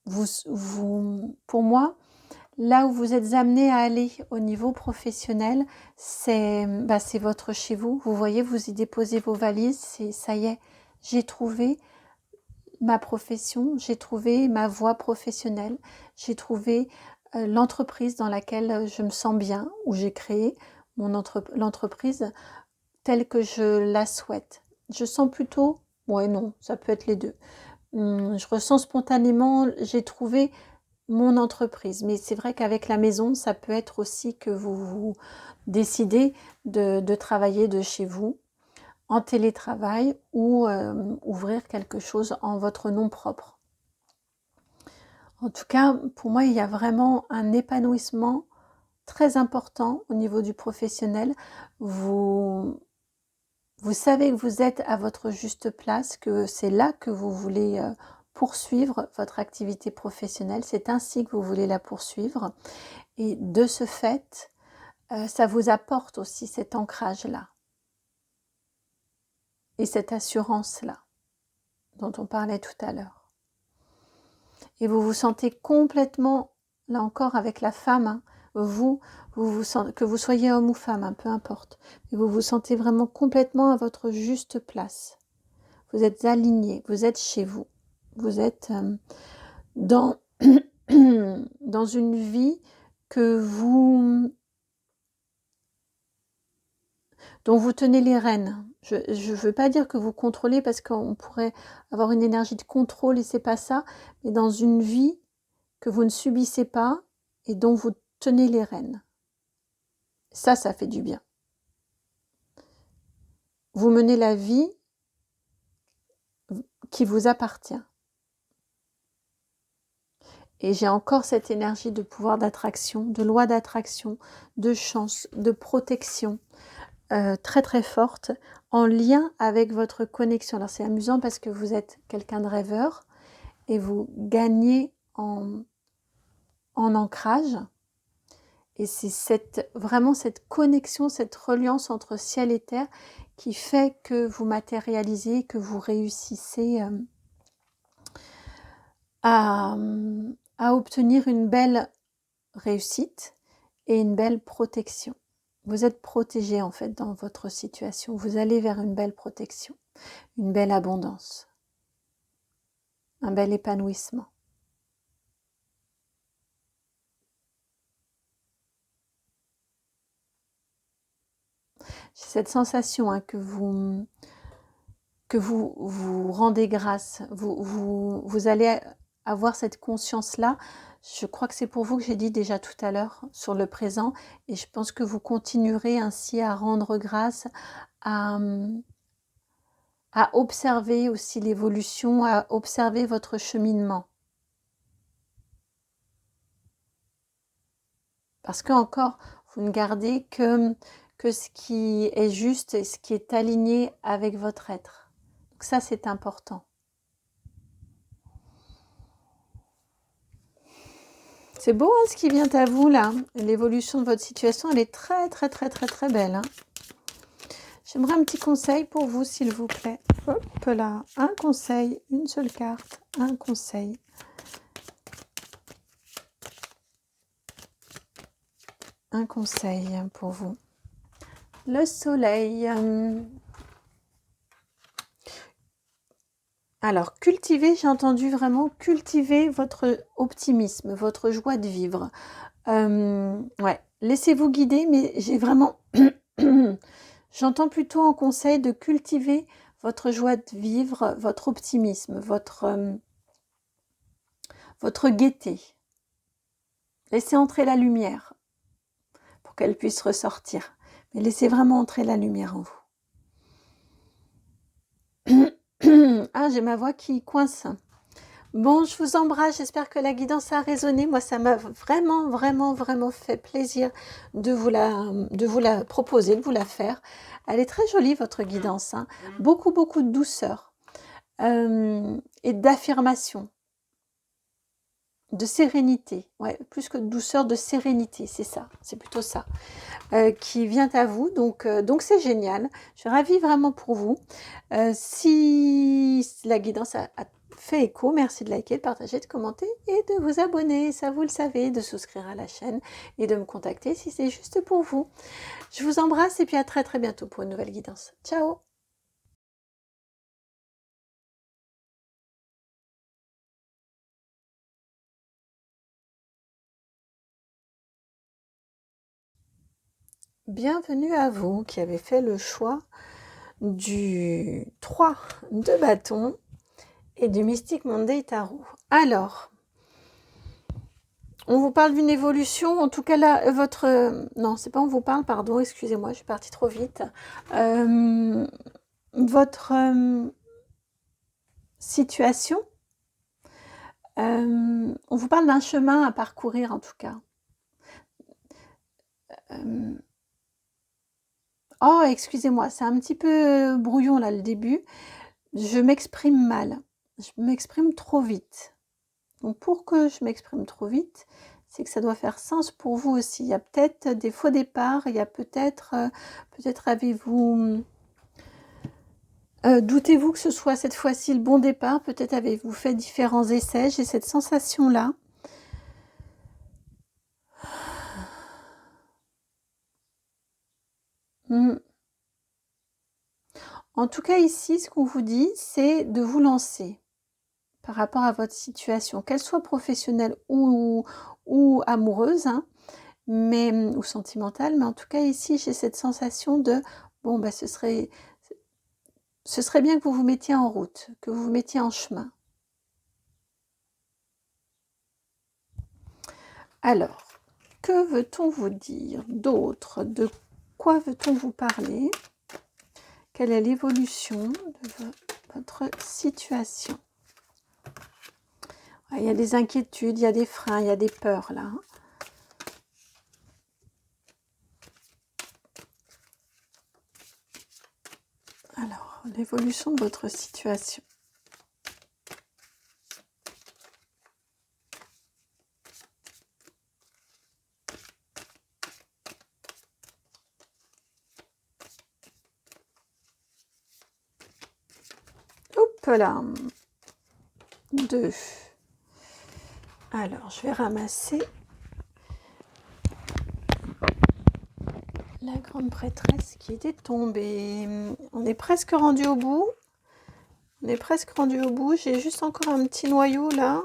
pour moi, là où vous êtes amené à aller au niveau professionnel, c'est votre chez vous. Vous voyez, vous y déposez vos valises, ça y est, j'ai trouvé ma profession, j'ai trouvé ma voie professionnelle, j'ai trouvé l'entreprise dans laquelle je me sens bien, où j'ai créé l'entreprise telle que je la souhaite. Je sens plutôt, ouais non, ça peut être les deux. Je ressens spontanément, j'ai trouvé mon entreprise. Mais c'est vrai qu'avec la maison, ça peut être aussi que vous décidez de travailler de chez vous en télétravail ou ouvrir quelque chose en votre nom propre. En tout cas, pour moi, il y a vraiment un épanouissement très important au niveau du professionnel. Vous savez que vous êtes à votre juste place, que c'est là que vous voulez poursuivre votre activité professionnelle. C'est ainsi que vous voulez la poursuivre. Et de ce fait, ça vous apporte aussi cet ancrage-là et cette assurance-là dont on parlait tout à l'heure. Et vous vous sentez complètement, là encore avec la femme, hein, que vous soyez homme ou femme, hein, peu importe, mais vous vous sentez vraiment complètement à votre juste place. Vous êtes aligné, vous êtes chez vous, vous êtes dans, dans une vie dont vous tenez les rênes. Je ne veux pas dire que vous contrôlez parce qu'on pourrait avoir une énergie de contrôle et c'est pas ça, mais dans une vie que vous ne subissez pas et dont vous tenez les rênes. Ça fait du bien. Vous menez la vie qui vous appartient. Et j'ai encore cette énergie de pouvoir d'attraction, de loi d'attraction, de chance, de protection très très forte en lien avec votre connexion. Alors c'est amusant parce que vous êtes quelqu'un de rêveur et vous gagnez en ancrage. Et c'est vraiment cette connexion, cette reliance entre ciel et terre qui fait que vous matérialisez, que vous réussissez à obtenir une belle réussite et une belle protection. Vous êtes protégé en fait dans votre situation. Vous allez vers une belle protection, une belle abondance, un bel épanouissement. J'ai cette sensation hein, que vous rendez grâce. Vous allez avoir cette conscience-là. Je crois que c'est pour vous que j'ai dit déjà tout à l'heure sur le présent. Et je pense que vous continuerez ainsi à rendre grâce, à, à observer aussi l'évolution, à observer votre cheminement. Parce que encore, vous ne gardez que ce qui est juste et ce qui est aligné avec votre être. Donc ça, c'est important. C'est beau hein, ce qui vient à vous là. L'évolution de votre situation, elle est très très très très très belle. Hein. J'aimerais un petit conseil pour vous, s'il vous plaît. Hop là, un conseil, une seule carte, un conseil. Un conseil pour vous. Le soleil. Alors, cultiver, j'ai entendu vraiment cultiver votre optimisme, votre joie de vivre. Ouais, laissez-vous guider, mais j'ai vraiment... J'entends plutôt en conseil de cultiver votre joie de vivre, votre optimisme, votre gaieté. Laissez entrer la lumière pour qu'elle puisse ressortir. Mais laissez vraiment entrer la lumière en vous. Ah, j'ai ma voix qui coince. Bon, je vous embrasse, j'espère que la guidance a résonné. Moi, ça m'a vraiment, vraiment, vraiment fait plaisir de vous la proposer, de vous la faire. Elle est très jolie, votre guidance. Hein. Beaucoup, beaucoup de douceur et d'affirmation, de sérénité. Ouais, plus que de douceur, de sérénité, c'est ça, c'est plutôt ça. Qui vient à vous, donc c'est génial. Je suis ravie vraiment pour vous. Si la guidance a fait écho, merci de liker, de partager, de commenter et de vous abonner, ça vous le savez, de souscrire à la chaîne et de me contacter si c'est juste pour vous. Je vous embrasse et puis à très très bientôt pour une nouvelle guidance. Ciao! Bienvenue à vous qui avez fait le choix du 3 de bâton et du Mystic Monday Tarot. Alors, on vous parle d'une évolution, en tout cas là, non, c'est pas on vous parle, pardon, excusez-moi, je suis partie trop vite. Votre situation, on vous parle d'un chemin à parcourir en tout cas. Oh, excusez-moi, c'est un petit peu brouillon là le début. Je m'exprime mal, je m'exprime trop vite. Donc pour que je m'exprime trop vite, c'est que ça doit faire sens pour vous aussi. Il y a peut-être des faux départs, il y a peut-être avez-vous... doutez-vous que ce soit cette fois-ci le bon départ, peut-être avez-vous fait différents essais, j'ai cette sensation-là. En tout cas ici, ce qu'on vous dit, c'est de vous lancer par rapport à votre situation, qu'elle soit professionnelle ou amoureuse, hein, ou sentimentale, mais en tout cas ici, j'ai cette sensation de, bon, bah, ce serait bien que vous vous mettiez en route, que vous vous mettiez en chemin. Alors, que veut-on vous dire d'autre? De quoi veut-on vous parler? Quelle est l'évolution de votre situation? Il y a des inquiétudes, il y a des freins, il y a des peurs là. Alors, l'évolution de votre situation. Hop là. 2. Alors, je vais ramasser la grande prêtresse qui était tombée. On est presque rendu au bout. On est presque rendu au bout. J'ai juste encore un petit noyau là.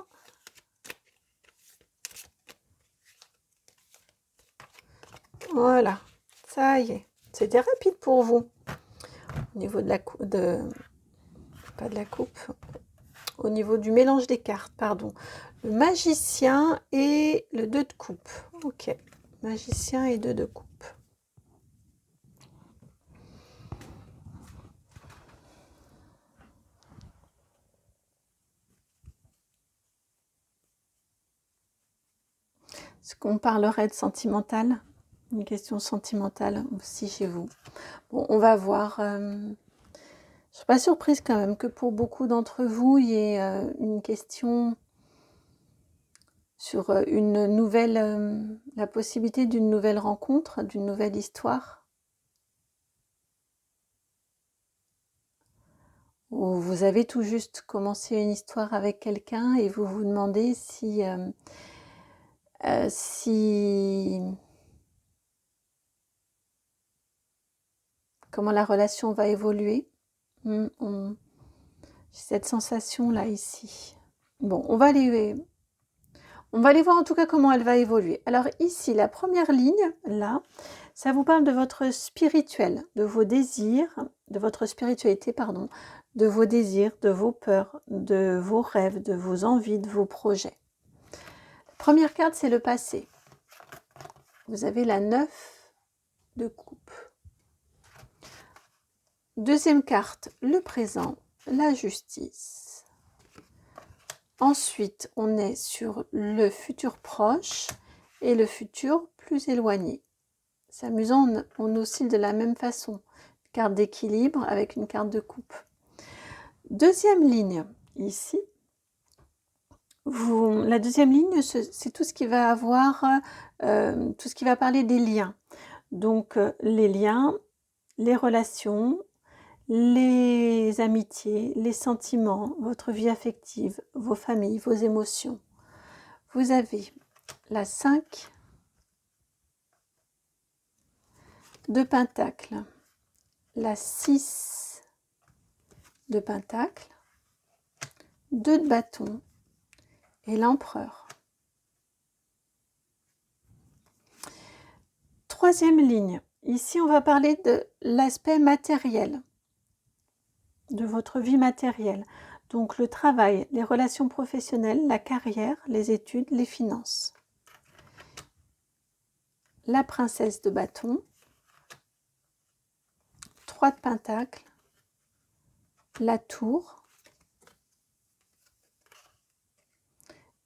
Voilà. Ça y est. C'était rapide pour vous. Au niveau de la coupe, pas de la coupe, au niveau du mélange des cartes, pardon. Le magicien et le 2 de coupe. Ok, magicien et 2 de coupe. Est-ce qu'on parlerait de sentimental? Une question sentimentale aussi chez vous. Bon, on va voir. Je ne suis pas surprise quand même que pour beaucoup d'entre vous, il y ait une question sur une nouvelle, la possibilité d'une nouvelle rencontre, d'une nouvelle histoire. Ou vous avez tout juste commencé une histoire avec quelqu'un et vous vous demandez si comment la relation va évoluer. J'ai cette sensation-là ici. Bon, on va aller voir en tout cas comment elle va évoluer. Alors ici, la première ligne, là, ça vous parle de votre spirituel, de vos désirs, de votre spiritualité, pardon, de vos désirs, de vos peurs, de vos rêves, de vos envies, de vos projets. La première carte, c'est le passé. Vous avez la 9 de coupe. Deuxième carte, le présent, la justice. Ensuite, on est sur le futur proche et le futur plus éloigné. C'est amusant, on oscille de la même façon. Une carte d'équilibre avec une carte de coupe. Deuxième ligne, ici. La deuxième ligne, c'est tout ce qui va avoir, tout ce qui va parler des liens. Donc, les liens, les relations, les amitiés, les sentiments, votre vie affective, vos familles, vos émotions. Vous avez la 5 de Pentacle, la 6 de Pentacle, 2 de bâton et l'empereur. Troisième ligne, ici on va parler de l'aspect matériel, de votre vie matérielle. Donc le travail, les relations professionnelles, la carrière, les études, les finances. La princesse de bâton, 3 de Pentacle, la tour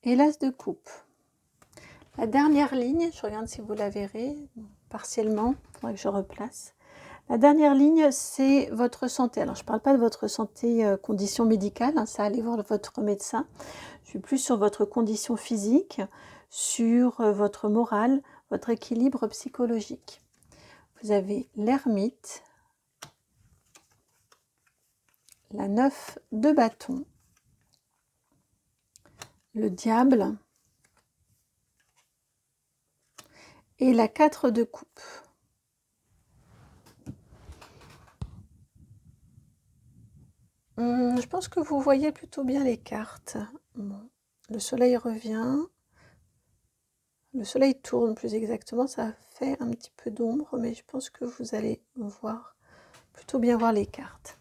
et l'as de coupe. La dernière ligne, je regarde si vous la verrez partiellement, il faudrait que je replace. La dernière ligne, c'est votre santé. Alors, je ne parle pas de votre santé, condition médicale, hein, ça, allez voir votre médecin. Je suis plus sur votre condition physique, sur votre morale, votre équilibre psychologique. Vous avez l'ermite, la 9 de bâton, le diable et la 4 de coupe. Je pense que vous voyez plutôt bien les cartes. Bon. Le soleil revient. Le soleil tourne plus exactement. Ça fait un petit peu d'ombre, mais je pense que vous allez plutôt bien voir les cartes.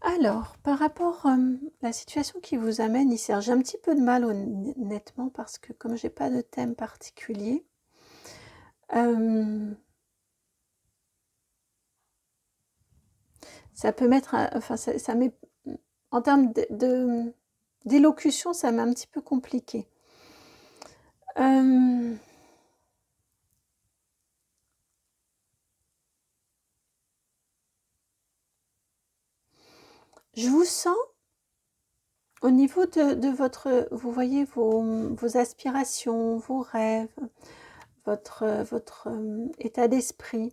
Alors, par rapport à la situation qui vous amène ici, j'ai un petit peu de mal honnêtement parce que comme j'ai pas de thème particulier, ça peut mettre, enfin ça met, en termes d'élocution, ça m'est un petit peu compliqué. Je vous sens au niveau de votre, vous voyez vos aspirations, vos rêves, votre état d'esprit,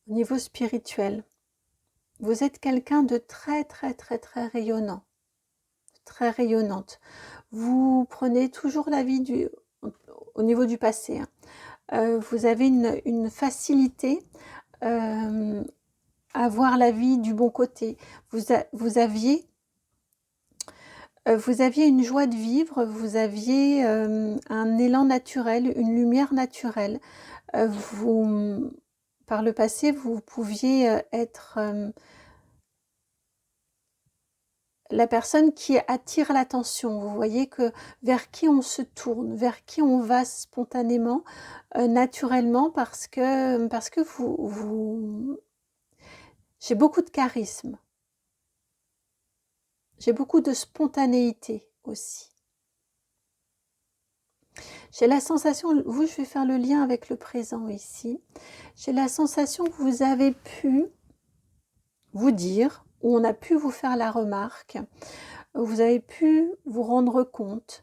au niveau spirituel. Vous êtes quelqu'un de très très très très rayonnant, très rayonnante. Vous prenez toujours la vie au niveau du passé. Vous avez une facilité à voir la vie du bon côté. Vous aviez vous aviez une joie de vivre, vous aviez un élan naturel, une lumière naturelle. Par le passé, vous pouviez être la personne qui attire l'attention. Vous voyez que vers qui on se tourne, vers qui on va spontanément, naturellement, parce que j'ai beaucoup de charisme, j'ai beaucoup de spontanéité aussi. J'ai la sensation, je vais faire le lien avec le présent ici, j'ai la sensation que vous avez pu vous dire, ou on a pu vous faire la remarque, vous avez pu vous rendre compte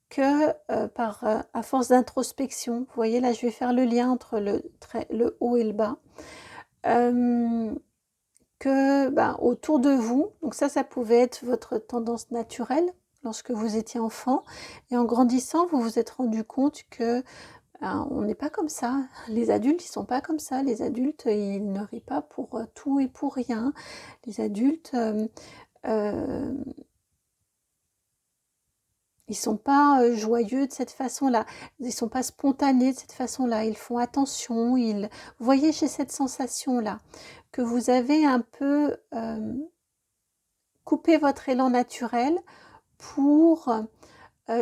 que à force d'introspection, vous voyez là je vais faire le lien entre le haut et le bas, que autour de vous, donc ça pouvait être votre tendance naturelle lorsque vous étiez enfant, et en grandissant vous vous êtes rendu compte que on n'est pas comme ça, les adultes ils sont pas comme ça, les adultes ils ne rient pas pour tout et pour rien, les adultes ils sont pas joyeux de cette façon-là, ils sont pas spontanés de cette façon-là, ils font attention, vous voyez, j'ai cette sensation-là, que vous avez un peu coupé votre élan naturel pour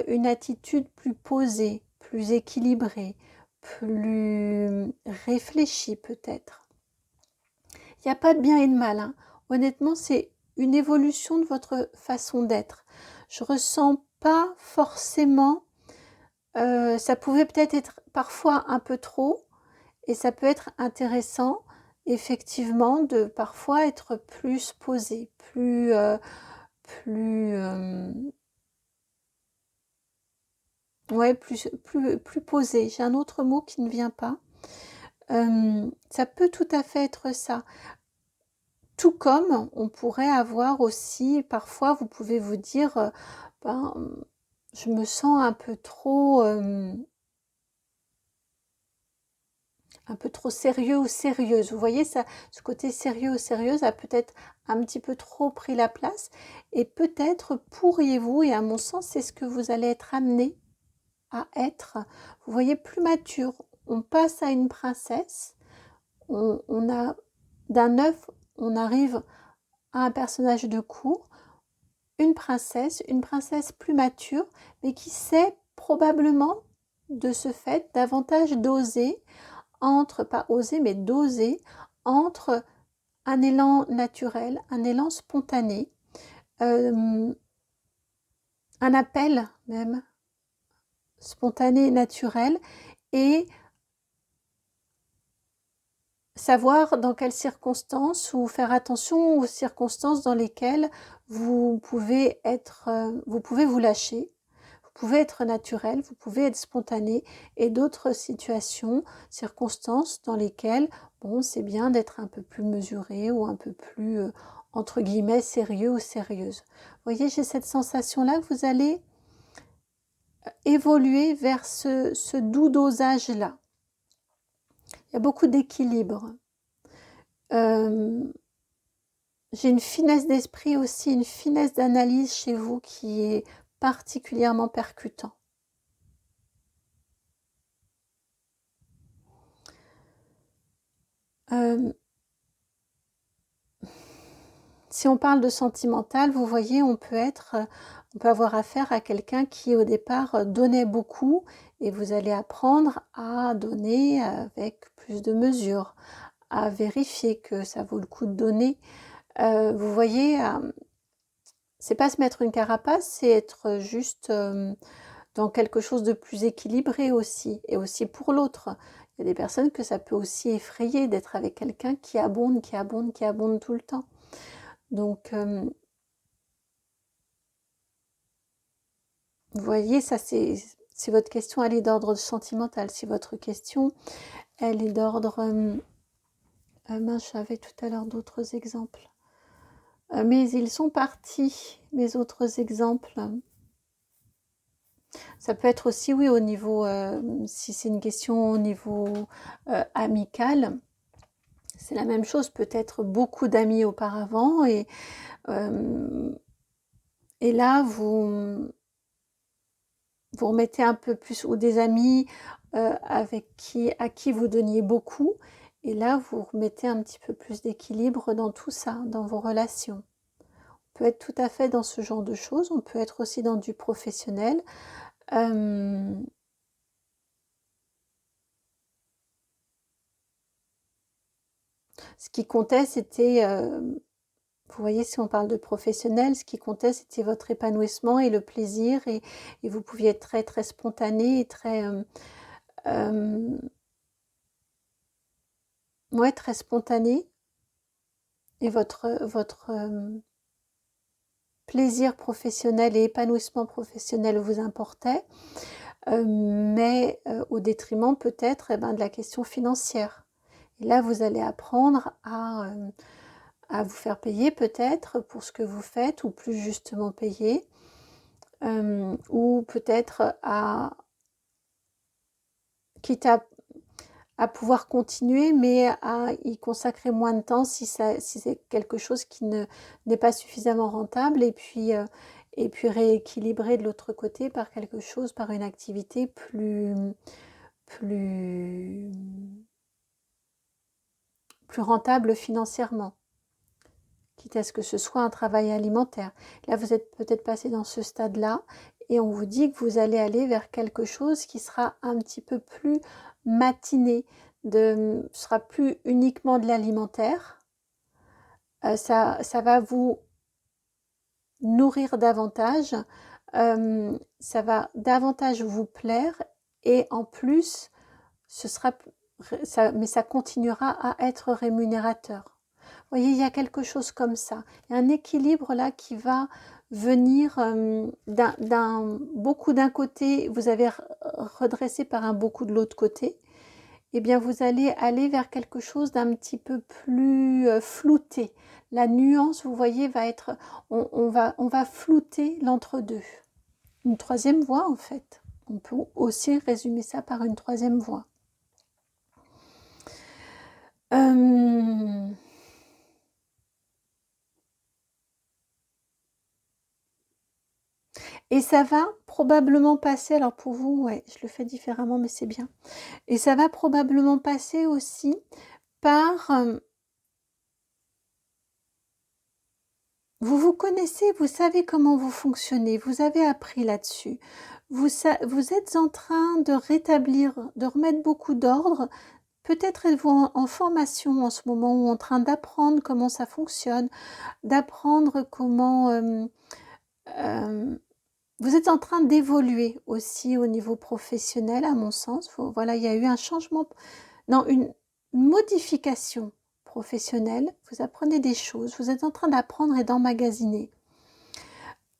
une attitude plus posée, plus équilibrée, plus réfléchie peut-être. Il n'y a pas de bien et de mal, hein. Honnêtement, c'est une évolution de votre façon d'être. Je ressens pas forcément, ça pouvait peut-être être parfois un peu trop, et ça peut être intéressant effectivement de parfois être plus posé, plus ouais, plus posé. J'ai un autre mot qui ne vient pas. Ça peut tout à fait être ça. Tout comme on pourrait avoir aussi, parfois vous pouvez vous dire, je me sens un peu trop sérieux ou sérieuse. Vous voyez, ça, ce côté sérieux ou sérieuse a peut-être un petit peu trop pris la place, et peut-être pourriez-vous, et à mon sens c'est ce que vous allez être amené à être, vous voyez, plus mature. On passe à une princesse, on a d'un œuf, on arrive à un personnage de cour, une princesse plus mature, mais qui sait probablement de ce fait davantage doser pas oser, mais doser entre un élan naturel, un élan spontané, un appel même spontané et naturel, et savoir dans quelles circonstances, ou faire attention aux circonstances dans lesquelles vous pouvez vous lâcher, vous pouvez être naturel, vous pouvez être spontané, et d'autres situations, circonstances dans lesquelles, bon, c'est bien d'être un peu plus mesuré, ou un peu plus, entre guillemets, sérieux ou sérieuse. Vous voyez, j'ai cette sensation-là que vous allez évoluer vers ce doux dosage-là. Il y a beaucoup d'équilibre. J'ai une finesse d'esprit aussi, une finesse d'analyse chez vous qui est particulièrement percutant. Si on parle de sentimental, vous voyez, on peut avoir affaire à quelqu'un qui au départ donnait beaucoup, et vous allez apprendre à donner avec plus de mesure, à vérifier que ça vaut le coup de donner. Vous voyez, c'est pas se mettre une carapace, c'est être juste dans quelque chose de plus équilibré aussi, et aussi pour l'autre. Il y a des personnes que ça peut aussi effrayer d'être avec quelqu'un qui abonde tout le temps. Donc, vous voyez, ça c'est votre question, elle est d'ordre sentimental. Si votre question, elle est d'ordre... mince, j'avais tout à l'heure d'autres exemples. Mais ils sont partis, mes autres exemples. Ça peut être aussi, oui, au niveau, si c'est une question au niveau amical, c'est la même chose, peut-être beaucoup d'amis auparavant, et Et là, vous remettez un peu plus, ou des amis à qui vous donniez beaucoup, et là, vous remettez un petit peu plus d'équilibre dans tout ça, dans vos relations. On peut être tout à fait dans ce genre de choses, on peut être aussi dans du professionnel. Ce qui comptait, c'était, vous voyez, si on parle de professionnel, ce qui comptait, c'était votre épanouissement et le plaisir, et vous pouviez être très, très spontané et très, ouais, très spontané, et votre plaisir professionnel et épanouissement professionnel vous importait, mais au détriment peut-être de la question financière. Et là, vous allez apprendre à vous faire payer peut-être pour ce que vous faites, ou plus justement payer, ou peut-être quitte à pouvoir continuer, mais à y consacrer moins de temps si c'est quelque chose qui n'est pas suffisamment rentable, et puis rééquilibrer de l'autre côté par quelque chose, par une activité plus, plus rentable financièrement, quitte à ce que ce soit un travail alimentaire. Là, vous êtes peut-être passé dans ce stade-là, et on vous dit que vous allez aller vers quelque chose qui sera un petit peu plus matiné, ce sera plus uniquement de l'alimentaire. Ça va vous nourrir davantage, ça va davantage vous plaire, et en plus, mais ça continuera à être rémunérateur. Vous voyez, il y a quelque chose comme ça. Il y a un équilibre là qui va venir beaucoup d'un côté, vous avez redressé par un beaucoup de l'autre côté. Eh bien, vous allez aller vers quelque chose d'un petit peu plus flouté. La nuance, vous voyez, va être, on va flouter l'entre-deux. Une troisième voie, en fait. On peut aussi résumer ça par une troisième voie. Et ça va probablement passer, alors pour vous, ouais, je le fais différemment, mais c'est bien. Et ça va probablement passer aussi par... vous vous connaissez, vous savez comment vous fonctionnez, vous avez appris là-dessus. Vous êtes en train de rétablir, de remettre beaucoup d'ordre. Peut-être êtes-vous en formation en ce moment, ou en train d'apprendre comment ça fonctionne, d'apprendre comment... vous êtes en train d'évoluer aussi au niveau professionnel, à mon sens. Voilà, il y a eu un changement, non, une modification professionnelle. Vous apprenez des choses, vous êtes en train d'apprendre et d'emmagasiner.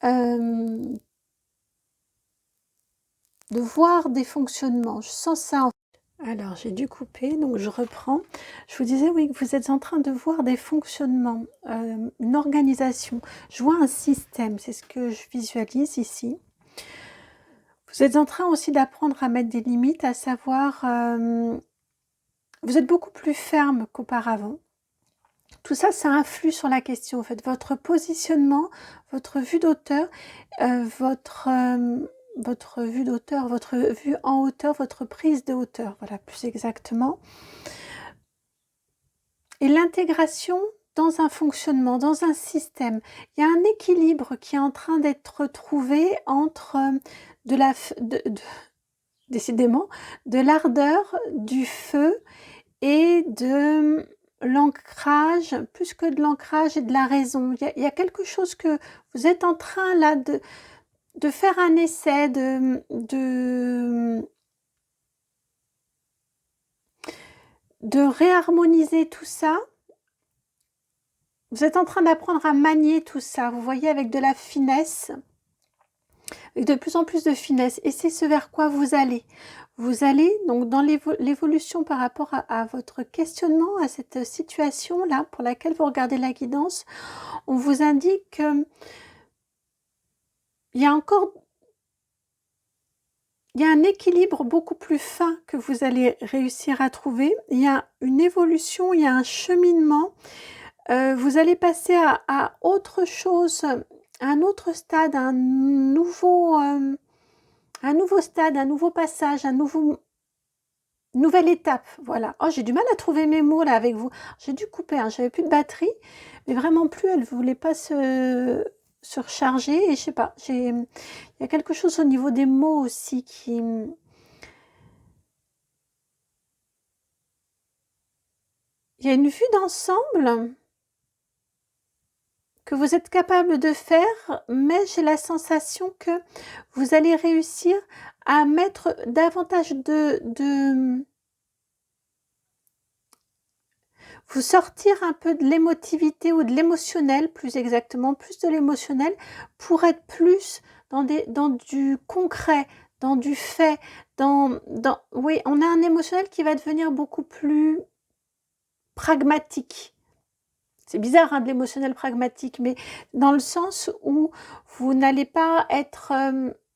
De voir des fonctionnements. Je sens ça. Alors, j'ai dû couper, donc je reprends. Je vous disais, oui, que vous êtes en train de voir des fonctionnements, une organisation. Je vois un système, c'est ce que je visualise ici. Vous êtes en train aussi d'apprendre à mettre des limites, à savoir, vous êtes beaucoup plus ferme qu'auparavant. Tout ça, ça influe sur la question, en fait. Votre positionnement, votre vue d'auteur, votre vue d'auteur, votre vue en hauteur, votre prise de hauteur, voilà, plus exactement. Et l'intégration dans un fonctionnement, dans un système. Il y a un équilibre qui est en train d'être trouvé entre décidément, de l'ardeur, du feu, et de l'ancrage, plus que de l'ancrage, et de la raison. Il y a quelque chose que vous êtes en train là de faire un essai, de réharmoniser tout ça. Vous êtes en train d'apprendre à manier tout ça, vous voyez, avec de la finesse, avec de plus en plus de finesse. Et c'est ce vers quoi vous allez. Vous allez donc dans l'évolution par rapport à votre questionnement, à cette situation-là pour laquelle vous regardez la guidance. On vous indique qu'il y a encore... il y a un équilibre beaucoup plus fin que vous allez réussir à trouver. Il y a une évolution, il y a un cheminement. Vous allez passer à autre chose un autre stade, un nouveau stade, un nouveau passage, nouvelle étape, voilà. Oh, j'ai du mal à trouver mes mots là avec vous. J'ai dû couper, hein, j'avais plus de batterie, mais vraiment plus, elle voulait pas se recharger et je sais pas, il y a quelque chose au niveau des mots aussi qui... Il y a une vue d'ensemble que vous êtes capable de faire, mais j'ai la sensation que vous allez réussir à mettre davantage vous sortir un peu de l'émotivité ou de l'émotionnel, plus exactement, plus de l'émotionnel, pour être plus dans du concret, dans du fait, oui, on a un émotionnel qui va devenir beaucoup plus pragmatique. C'est bizarre, hein, de l'émotionnel pragmatique, mais dans le sens où vous n'allez pas être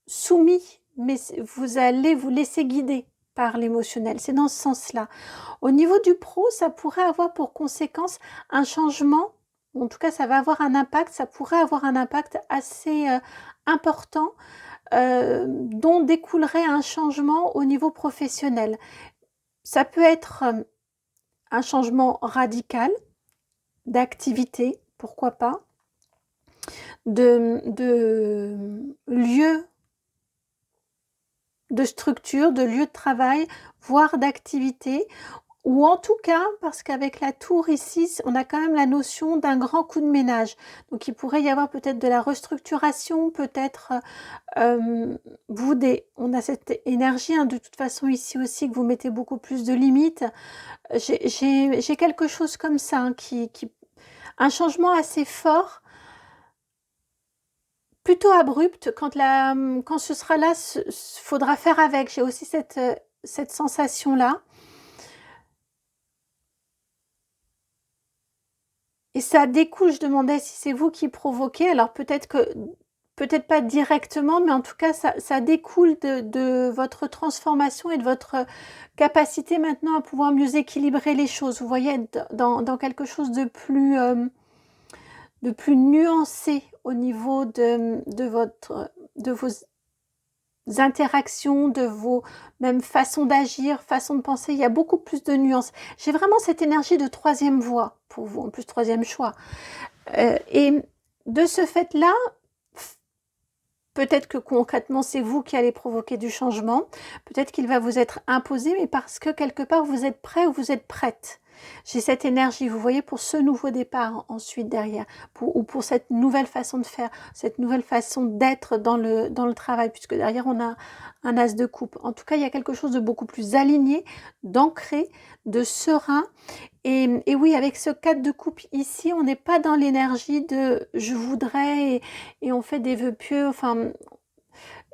soumis, mais vous allez vous laisser guider par l'émotionnel. C'est dans ce sens-là. Au niveau du pro, ça pourrait avoir pour conséquence un changement, en tout cas ça va avoir un impact, ça pourrait avoir un impact assez important dont découlerait un changement au niveau professionnel. Ça peut être un changement radical d'activité, pourquoi pas, de lieu de structure, de lieu de travail, voire d'activité, ou en tout cas, parce qu'avec la tour ici, on a quand même la notion d'un grand coup de ménage. Donc il pourrait y avoir peut-être de la restructuration, peut-être on a cette énergie, hein, de toute façon ici aussi, que vous mettez beaucoup plus de limites. J'ai quelque chose comme ça, hein, un changement assez fort, plutôt abrupt. Quand ce sera là, faudra faire avec. J'ai aussi cette sensation-là. Et ça découle, je demandais si c'est vous qui provoquez, alors peut-être pas directement, mais en tout cas ça découle de votre transformation et de votre capacité maintenant à pouvoir mieux équilibrer les choses. Vous voyez, dans quelque chose de plus nuancé au niveau de vos interactions, de vos même façons d'agir, façons de penser. Il y a beaucoup plus de nuances. J'ai vraiment cette énergie de troisième voie pour vous, en plus troisième choix. Et de ce fait-là, peut-être que concrètement, c'est vous qui allez provoquer du changement. Peut-être qu'il va vous être imposé, mais parce que quelque part, vous êtes prêt ou vous êtes prête. J'ai cette énergie, vous voyez, pour ce nouveau départ ensuite derrière, ou pour cette nouvelle façon de faire, cette nouvelle façon d'être dans le travail, puisque derrière, on a un as de coupe. En tout cas, il y a quelque chose de beaucoup plus aligné, d'ancré, de serein. Et oui, avec ce 4 de coupe ici, on n'est pas dans l'énergie de je voudrais et on fait des vœux pieux. Enfin,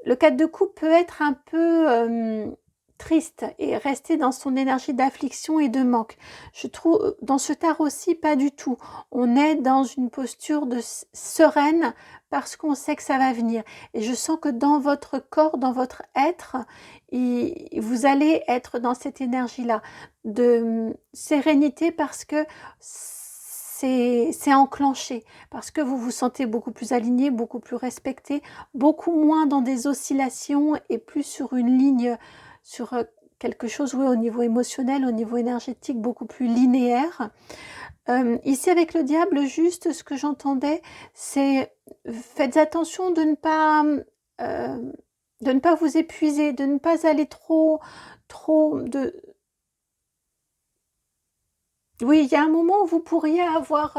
le 4 de coupe peut être un peu triste et rester dans son énergie d'affliction et de manque. Je trouve dans ce tarot aussi pas du tout. On est dans une posture de sereine parce qu'on sait que ça va venir. Et je sens que dans votre corps, dans votre être, vous allez être dans cette énergie-là de sérénité parce que c'est enclenché, parce que vous vous sentez beaucoup plus aligné, beaucoup plus respecté, beaucoup moins dans des oscillations et plus sur une ligne, sur quelque chose, oui, au niveau émotionnel, au niveau énergétique, beaucoup plus linéaire. Ici, avec le diable, juste ce que j'entendais, c'est faites attention de ne pas vous épuiser, de ne pas aller trop Oui, il y a un moment où vous pourriez avoir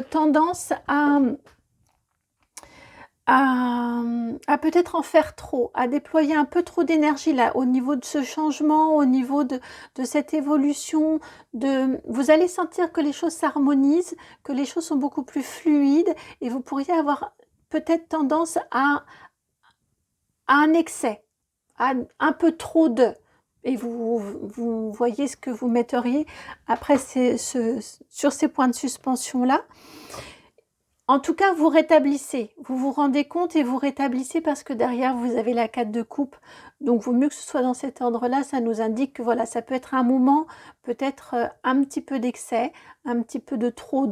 tendance à peut-être en faire trop, à déployer un peu trop d'énergie là, au niveau de ce changement, au niveau de cette évolution. Vous allez sentir que les choses s'harmonisent, que les choses sont beaucoup plus fluides et vous pourriez avoir peut-être tendance à un excès, à un peu trop de. Et vous voyez ce que vous metteriez après sur ces points de suspension-là. En tout cas, vous rétablissez, vous vous rendez compte et vous rétablissez parce que derrière, vous avez la 4 de coupe. Donc, vaut mieux que ce soit dans cet ordre-là. Ça nous indique que voilà, ça peut être un moment, peut-être un petit peu d'excès, un petit peu de trop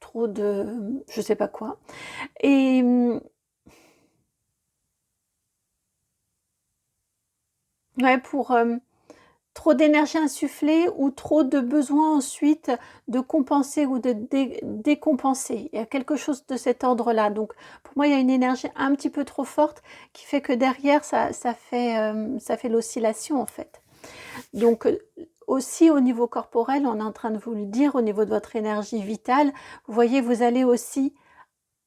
trop de je sais pas quoi. Et ouais, pour trop d'énergie insufflée ou trop de besoin ensuite de compenser ou de décompenser. Il y a quelque chose de cet ordre-là. Donc pour moi, il y a une énergie un petit peu trop forte qui fait que derrière, ça fait l'oscillation en fait. Donc aussi au niveau corporel, on est en train de vous le dire, au niveau de votre énergie vitale, vous voyez, vous allez aussi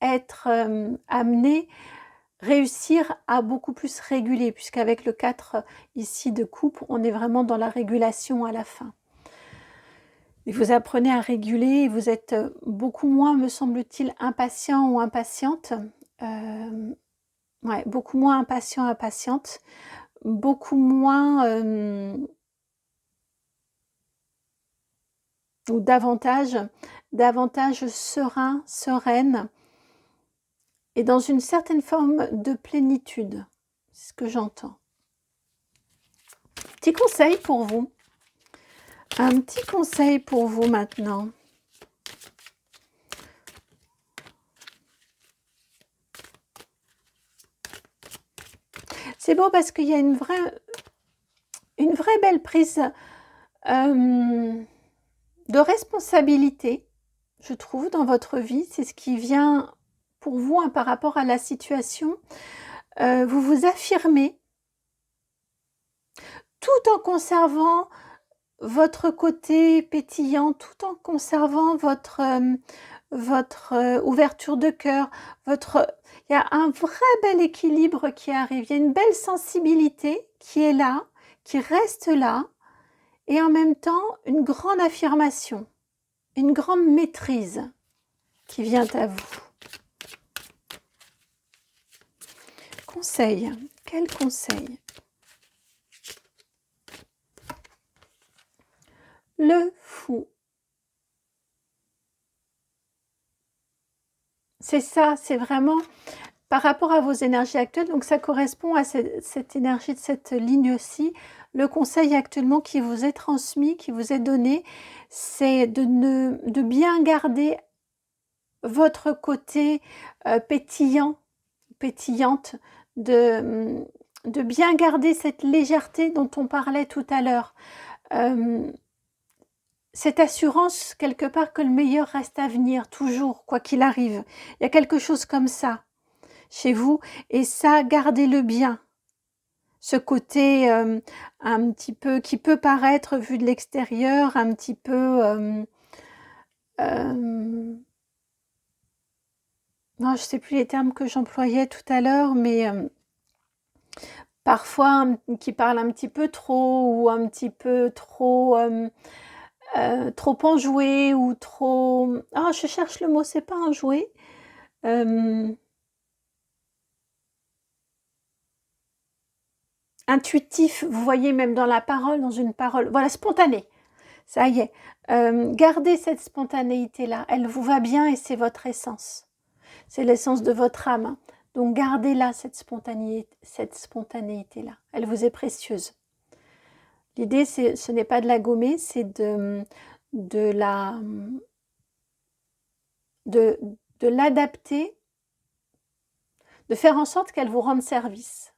être amené, réussir à beaucoup plus réguler, puisqu'avec le 4 ici de coupe, on est vraiment dans la régulation à la fin. Et vous apprenez à réguler, et vous êtes beaucoup moins, me semble-t-il, impatient ou impatiente. Ouais, beaucoup moins impatient, impatiente, beaucoup moins ou davantage serein, sereine et dans une certaine forme de plénitude. C'est ce que j'entends. Petit conseil pour vous. Un petit conseil pour vous maintenant. C'est beau parce qu'il y a une vraie belle prise de responsabilité, je trouve, dans votre vie. C'est ce qui vient pour vous par rapport à la situation. Vous vous affirmez tout en conservant votre côté pétillant, tout en conservant votre ouverture de cœur, il y a un vrai bel équilibre qui arrive, il y a une belle sensibilité qui est là, qui reste là, et en même temps une grande affirmation, une grande maîtrise qui vient à vous. Conseil, quel conseil? Le fou. C'est ça, c'est vraiment par rapport à vos énergies actuelles, donc ça correspond à cette énergie de cette ligne-ci. Le conseil actuellement qui vous est transmis, qui vous est donné, c'est de bien garder votre côté pétillant, pétillante, de bien garder cette légèreté dont on parlait tout à l'heure. Cette assurance, quelque part, que le meilleur reste à venir, toujours, quoi qu'il arrive. Il y a quelque chose comme ça chez vous, et ça, gardez-le bien. Ce côté un petit peu, qui peut paraître, vu de l'extérieur, un petit peu... non, je ne sais plus les termes que j'employais tout à l'heure, mais parfois qui parle un petit peu trop, ou un petit peu trop... trop enjoué ou trop... Ah, je cherche le mot, c'est pas enjoué. Intuitif, vous voyez, même dans la parole, dans une parole. Voilà, spontané. Ça y est. Gardez cette spontanéité-là. Elle vous va bien et c'est votre essence. C'est l'essence de votre âme. Donc gardez-la, cette spontanéité-là. Elle vous est précieuse. L'idée, ce n'est pas de la gommer, c'est de l'adapter, de faire en sorte qu'elle vous rende service,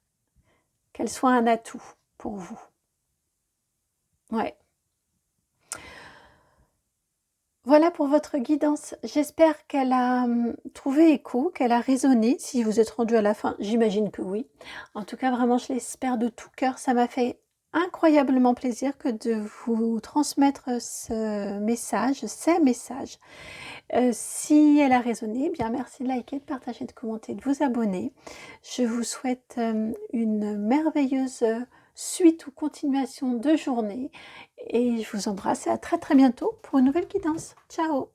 qu'elle soit un atout pour vous. Ouais. Voilà pour votre guidance. J'espère qu'elle a trouvé écho, qu'elle a résonné. Si vous êtes rendu à la fin, j'imagine que oui. En tout cas, vraiment, je l'espère de tout cœur. Ça m'a fait incroyablement plaisir que de vous transmettre ce message, ces messages. Si elle a résonné, bien merci de liker, de partager, de commenter, de vous abonner. Je vous souhaite une merveilleuse suite ou continuation de journée et je vous embrasse et à très très bientôt pour une nouvelle guidance. Ciao!